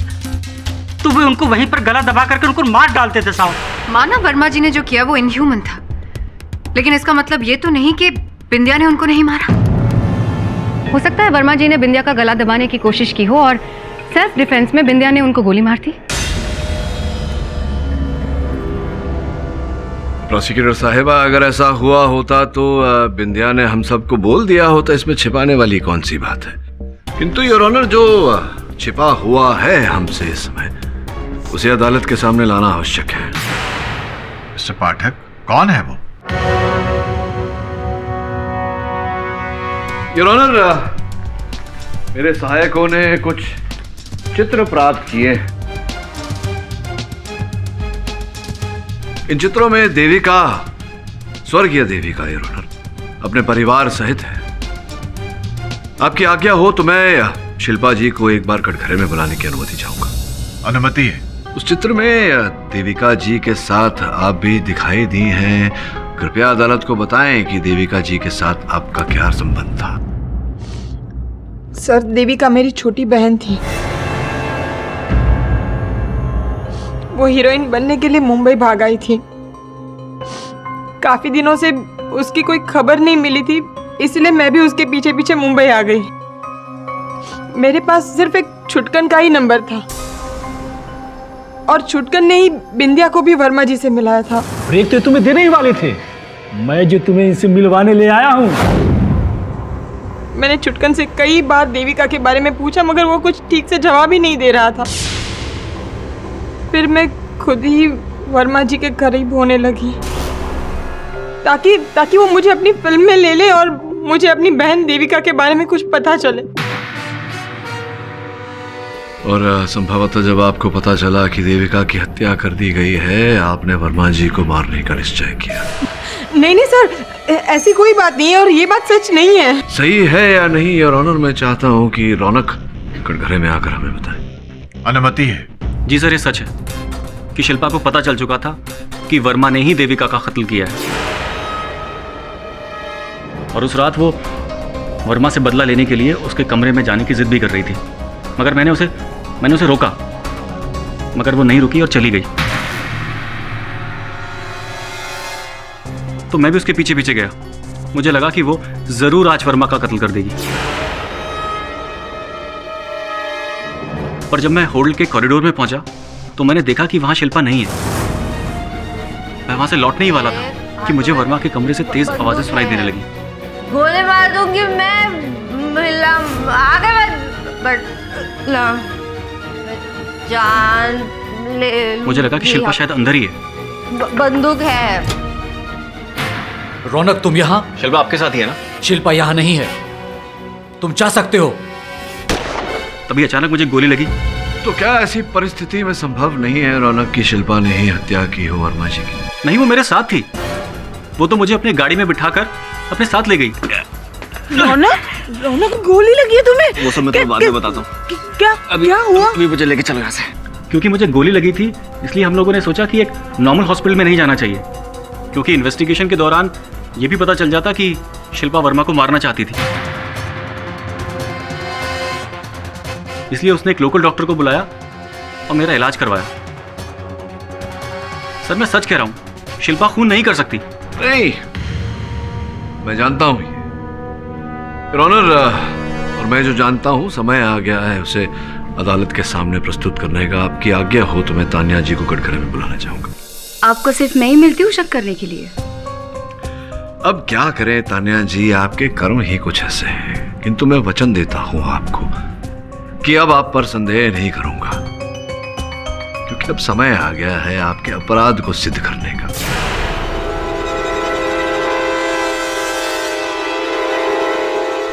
तो वे उनको वहीं पर गला दबा करके उनको मार डालते थे साहब। माना वर्मा जी ने जो किया वो इनह्यूमन था, लेकिन इसका मतलब ये तो नहीं कि बिंदिया ने उनको नहीं मारा। हो सकता है वर्मा जी ने बिंदिया का गला दबाने की कोशिश की हो और सेल्फ डिफेंस में बिंदिया ने उनको गोली मार दी। प्रोसिक्यूटर साहिबा, अगर ऐसा हुआ होता तो बिंदिया ने हम सबको बोल दिया होता। इसमें छिपाने वाली कौन सी बात है? किंतु योर ऑनर, जो छिपा हुआ है हमसे इस समय, उसे अदालत के सामने लाना आवश्यक है। मिस्टर पाठक, कौन है वो? योर ऑनर, मेरे सहायकों ने कुछ चित्र प्राप्त किए। इन चित्रों में देविका, स्वर्गीय देविका योर ऑनर, अपने परिवार सहित है। आपकी आज्ञा हो तो मैं शिल्पा जी को एक बार कटघरे में बुलाने की अनुमति चाहूंगा। अनुमति है। उस चित्र में देविका जी के साथ आप भी दिखाई दी हैं। कृपया अदालत को बताएं कि देविका जी के साथ आपका क्या संबंध था। सर, देविका मेरी छोटी बहन थी। वो हीरोइन बनने के लिए मुंबई भाग आई थी। काफी दिनों से उसकी कोई खबर नहीं मिली थी, इसलिए मैं भी उसके पीछे पीछे मुंबई आ गई। मेरे पास सिर्फ एक छुटकन का ही नंबर था, और छुटकन ने ही बिंदिया को भी वर्मा जी से मिलाया था। ब्रेक तो तुम्हें देने ही वाले थे, मैं जो तुम्हें इनसे मिलवाने ले आया हूँ। मैंने छुटकन से कई बार देविका के बारे में पूछा, मगर वो कुछ ठीक से जवाब ही नहीं दे रहा था। फिर मैं खुद ही वर्मा जी के करीब होने लगी, ताकि वो मुझे अपनी फिल्म में ले ले और मुझे अपनी बहन देविका के बारे में कुछ पता चले। और संभवतः जब आपको पता चला कि देविका की हत्या कर दी गई है, आपने वर्मा जी को मारने का निश्चय किया। नहीं नहीं सर, ऐसी कोई बात नहीं है और ये बात सच नहीं है। सही है या नहीं योर ऑनर, मैं चाहता हूँ कि रौनक कटघरे में आकर हमें बताए। अनुमति है। जी सर, ये सच है कि शिल्पा को पता चल चुका था कि वर्मा ने ही देविका का कत्ल किया है, और उस रात वो वर्मा से बदला लेने के लिए उसके कमरे में जाने की जिद भी कर रही थी, मगर मैंने उसे रोका, मगर वो नहीं रुकी और चली गई। तो मैं भी उसके पीछे पीछे गया। मुझे लगा कि वो जरूर आज वर्मा का कत्ल कर देगी। पर जब मैं होटल के कॉरिडोर में पहुंचा तो मैंने देखा कि वहां शिल्पा नहीं है। मैं वहां से लौटने ही वाला था कि मुझे वर्मा के कमरे से तेज आवाजें सुनाई देने लगी। गोली मार दूंगी मैं, आगे बट जान ले। मुझे लगा कि शिल्पा शायद अंदर ही है। बंदूक है। रौनक, तुम यहाँ? शिल्पा आपके साथ ही है ना? शिल्पा यहाँ नहीं है, तुम जा सकते हो। तभी अचानक मुझे गोली लगी। तो क्या ऐसी परिस्थिति में संभव नहीं है रौनक की शिल्पा ने ही हत्या की हो वर्मा जी की? नहीं, वो मेरे साथ थी। वो तो मुझे अपनी गाड़ी में बिठाकर अपने साथ ले गई। रौनक गोली लगी है तुम्हें? वो सब मैं तुम्हें बाद में बताता हूँ। क्या हुआ? अभी मुझे लेके चलो यहाँ से। क्योंकि मुझे गोली लगी थी, इसलिए हम लोगों ने सोचा कि एक नॉर्मल हॉस्पिटल में नहीं जाना चाहिए, क्योंकि इन्वेस्टिगेशन के दौरान ये भी पता चल जाता कि शिल्पा वर्मा को मारना चाहती थी। इसलिए उसने एक लोकल डॉक्टर को बुलाया और मेरा इलाज करवाया। सर, मैं सच कह रहा हूं, शिल्पा खून नहीं कर सकती। नहीं, मैं जानता हूं ये ऑनर, और मैं जो जानता हूं समय आ गया है उसे अदालत के सामने प्रस्तुत करने का। आपकी आज्ञा हो तो मैं तान्या जी को कटघरे में बुलाना चाहूंगा। आपको सिर्फ मैं ही मिलती हूँ शक करने के लिए? अब क्या करें तान्या जी, आपके कर्म ही कुछ ऐसे हैं, किंतु मैं वचन देता हूं आपको कि अब आप पर संदेह नहीं करूंगा, क्योंकि अब समय आ गया है आपके अपराध को सिद्ध करने का।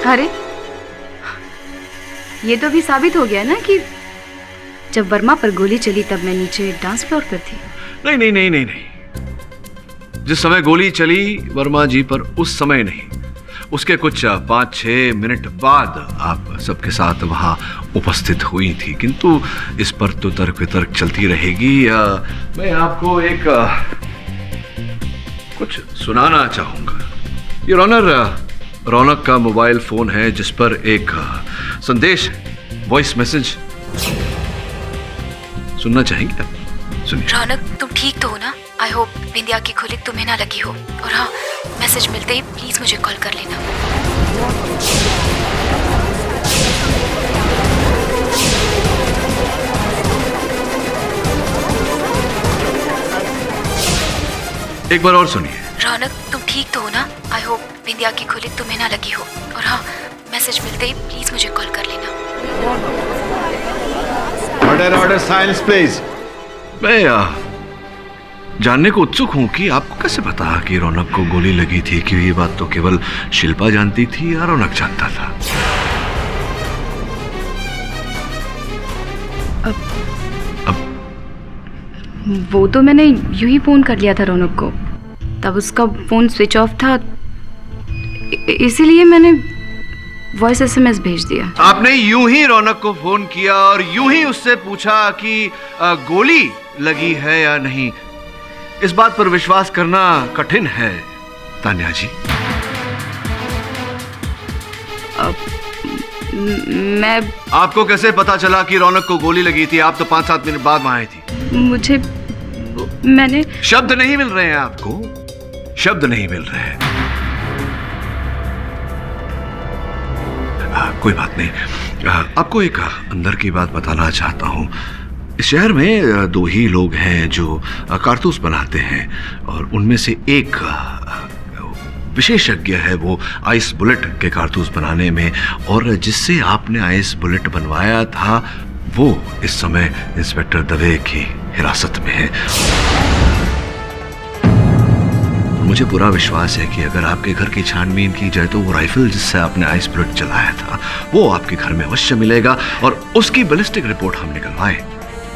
अरे, ये तो भी साबित हो गया ना कि जब वर्मा पर गोली चली तब मैं नीचे डांस फ्लोर पर थी। नहीं नहीं नहीं नहीं नहीं, जिस समय गोली चली वर्मा जी पर उस समय नहीं, उसके कुछ 5-6 मिनट बाद आप सबके साथ वहां उपस्थित हुई थी, किंतु इस पर तो तर्क वितर्क चलती रहेगी। मैं आपको एक कुछ सुनाना चाहूंगा। योर ऑनर, रौनक का मोबाइल फोन है जिस पर एक संदेश है, वॉइस मैसेज। सुनना चाहेंगे आप? सुनिए। रौनक, तुम ठीक तो हो ना? आई होप बिंदिया की गोली तुम्हें ना लगी हो, और हाँ, मैसेज मिलते ही प्लीज मुझे कॉल कर लेना। एक बार और सुनिए। रौनक, तुम ठीक तो हो ना? आई होप बिंदिया की गोली तुम्हें ना लगी हो, और हाँ, मैसेज मिलते ही प्लीज मुझे कॉल कर लेना। Order silence please. मैं जानने को उत्सुक हूं कि आपको कैसे पता कि रौनक को गोली लगी थी, कि ये बात तो केवल शिल्पा जानती थी या रौनक जानता था? वो तो मैंने यूं ही फोन कर लिया था रौनक को, तब उसका फोन स्विच ऑफ था, इसीलिए मैंने वॉइस एसएमएस भेज दिया। आपने यूं ही रौनक को फोन किया और यूं ही उससे पूछा कि गोली लगी है या नहीं? इस बात पर विश्वास करना कठिन है तान्या जी। मैं आपको कैसे पता चला कि रौनक को गोली लगी थी? आप तो 5-7 मिनट बाद वहां आई थी। मैंने शब्द नहीं मिल रहे हैं आपको, शब्द नहीं मिल रहे हैं। कोई बात नहीं, आपको एक अंदर की बात बताना चाहता हूं। इस शहर में 2 ही लोग हैं जो कारतूस बनाते हैं, और उनमें से एक विशेषज्ञ है वो आइस बुलेट के कारतूस बनाने में, और जिससे आपने आइस बुलेट बनवाया था वो इस समय इंस्पेक्टर दवे की हिरासत में है। मुझे पूरा विश्वास है कि अगर आपके घर की छानबीन की जाए तो वो राइफल जिससे आपने आइस बुलेट चलाया था वो आपके घर में अवश्य मिलेगा, और उसकी बैलिस्टिक रिपोर्ट हम निकलवाएं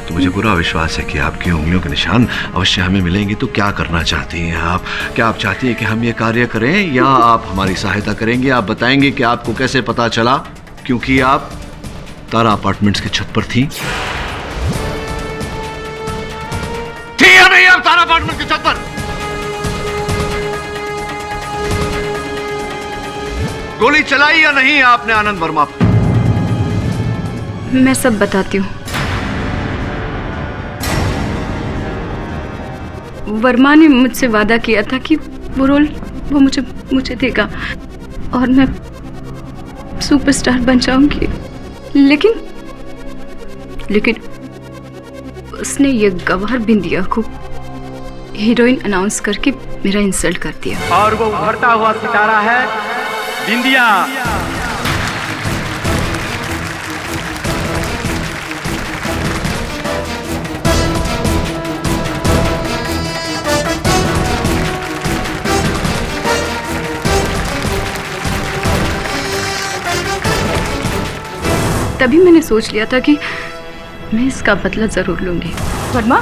तो मुझे पूरा विश्वास है कि आपकी उंगलियों के निशान अवश्य हमें मिलेंगे। तो क्या करना चाहती हैं आप? क्या आप चाहती हैं कि हम ये कार्य करें या आप हमारी सहायता करेंगे? आप बताएंगे कि आपको कैसे पता चला, क्योंकि आप तारा अपार्टमेंट्स की छत पर थी या नहीं? आप तारा अपार्टमेंट की छत पर गोली चलाई या नहीं आपने आनंद वर्मा पर? मैं सब बताती हूँ। वर्मा ने मुझसे वादा किया था कि वो रोल वो मुझे देगा और मैं सुपरस्टार बन जाऊंगी, लेकिन उसने ये गवार बिंदिया को हीरोइन अनाउंस करके मेरा इंसल्ट कर दिया। और वो उभरता हुआ सितारा है बिंदिया। तभी मैंने सोच लिया था कि मैं इसका बदला जरूर लूंगी। वर्मा,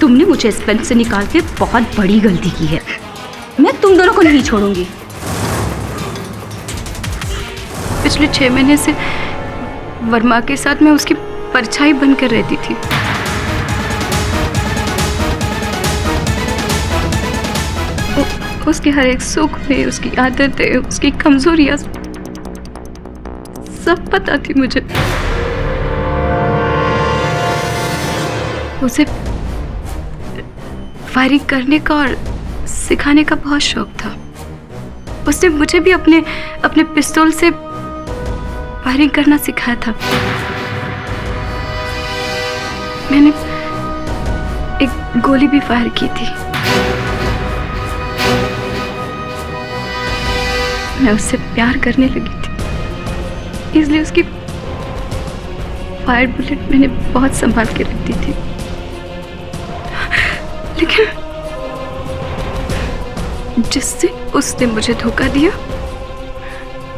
तुमने मुझे इस फिल्म से निकाल के बहुत बड़ी गलती की है। मैं तुम दोनों को नहीं छोड़ूंगी। पिछले 6 महीने से वर्मा के साथ मैं उसकी परछाई बनकर रहती थी। उसके हर एक सुख में उसकी आदतें, उसकी कमजोरियां सब पता थी मुझे। उसे फायरिंग करने का और सिखाने का बहुत शौक था। उसने मुझे भी अपने पिस्तौल से फायरिंग करना सिखाया था। मैंने एक गोली भी फायर की थी। मैं उससे प्यार करने लगी थी, इसलिए उसकी फायर बुलेट मैंने बहुत संभाल के रखती थी। लेकिन जिससे उसने मुझे धोखा दिया,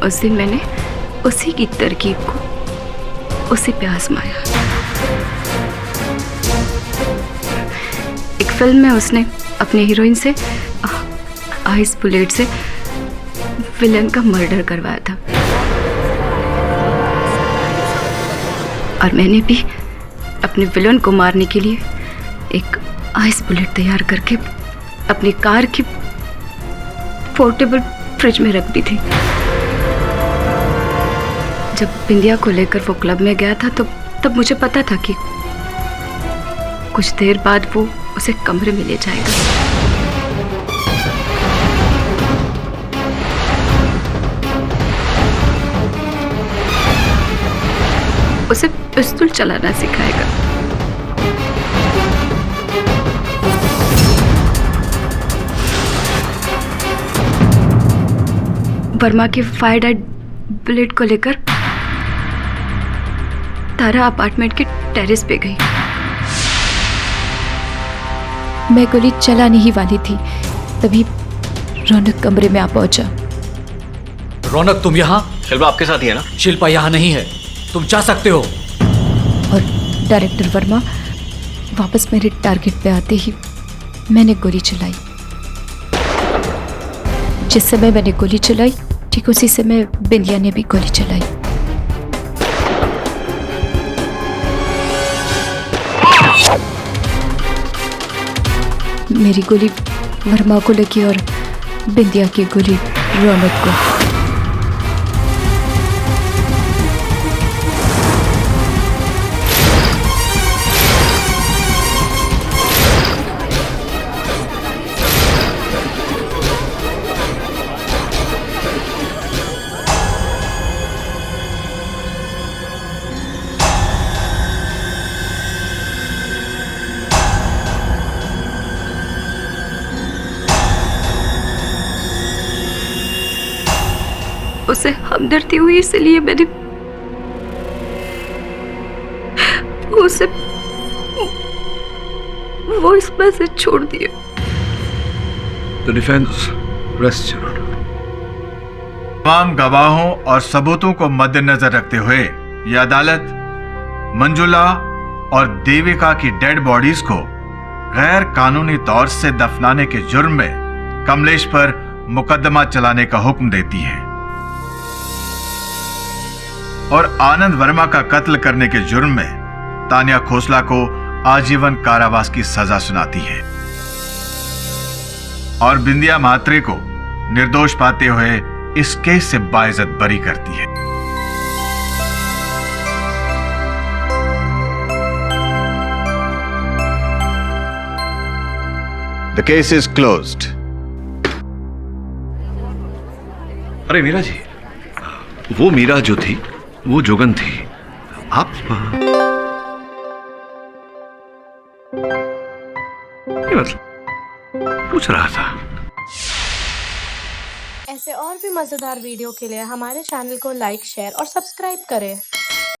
उस दिन मैंने उसी की तरकीब को उसी पे आजमाया। एक फिल्म में उसने अपनी हीरोइन से आइस बुलेट से विलन का मर्डर करवाया था, और मैंने भी अपने विलन को मारने के लिए एक आइस बुलेट तैयार करके अपनी कार की पोर्टेबल फ्रिज में रख दी थी। जब बिंदिया को लेकर वो क्लब में गया था तो तब मुझे पता था कि कुछ देर बाद वो उसे कमरे में ले जाएगा। उसे पिस्तौल चलाना सिखाएगा। वर्मा के फायर डेड बुलेट को लेकर तारा अपार्टमेंट के टेरेस पे गई। मैं गोली चलाने ही वाली थी, तभी रौनक कमरे में आ पहुंचा। रौनक, तुम यहाँ? शिल्पा आपके साथ ही है ना? शिल्पा यहाँ नहीं है, तुम जा सकते हो। और डायरेक्टर वर्मा वापस मेरे टारगेट पे आते ही मैंने गोली चलाई। जिस समय मैंने गोली चलाई ठीक उसी समय बिंदिया ने भी गोली चलाई। मेरी गोली वर्मा को लगी और बिंदिया की गोली रौनक को। उसे हमदर्दी हुई, इसलिए मैंने उसे वॉइस मैसेज छोड़ दिया। The defence rest your honour. तमाम गवाहों और सबूतों को मद्देनजर रखते हुए यह अदालत मंजुला और देविका की डेड बॉडीज को गैर कानूनी तौर से दफनाने के जुर्म में कमलेश पर मुकदमा चलाने का हुक्म देती है और आनंद वर्मा का कत्ल करने के जुर्म में तानिया खोसला को आजीवन कारावास की सजा सुनाती है और बिंदिया म्हात्रे को निर्दोष पाते हुए इस केस से बाइज्जत बरी करती है। The case is closed. अरे मीरा जी, वो मीरा जो थी वो जोगन थी। आप पूछ रहा था। ऐसे और भी मजेदार वीडियो के लिए हमारे चैनल को लाइक, शेयर और सब्सक्राइब करें।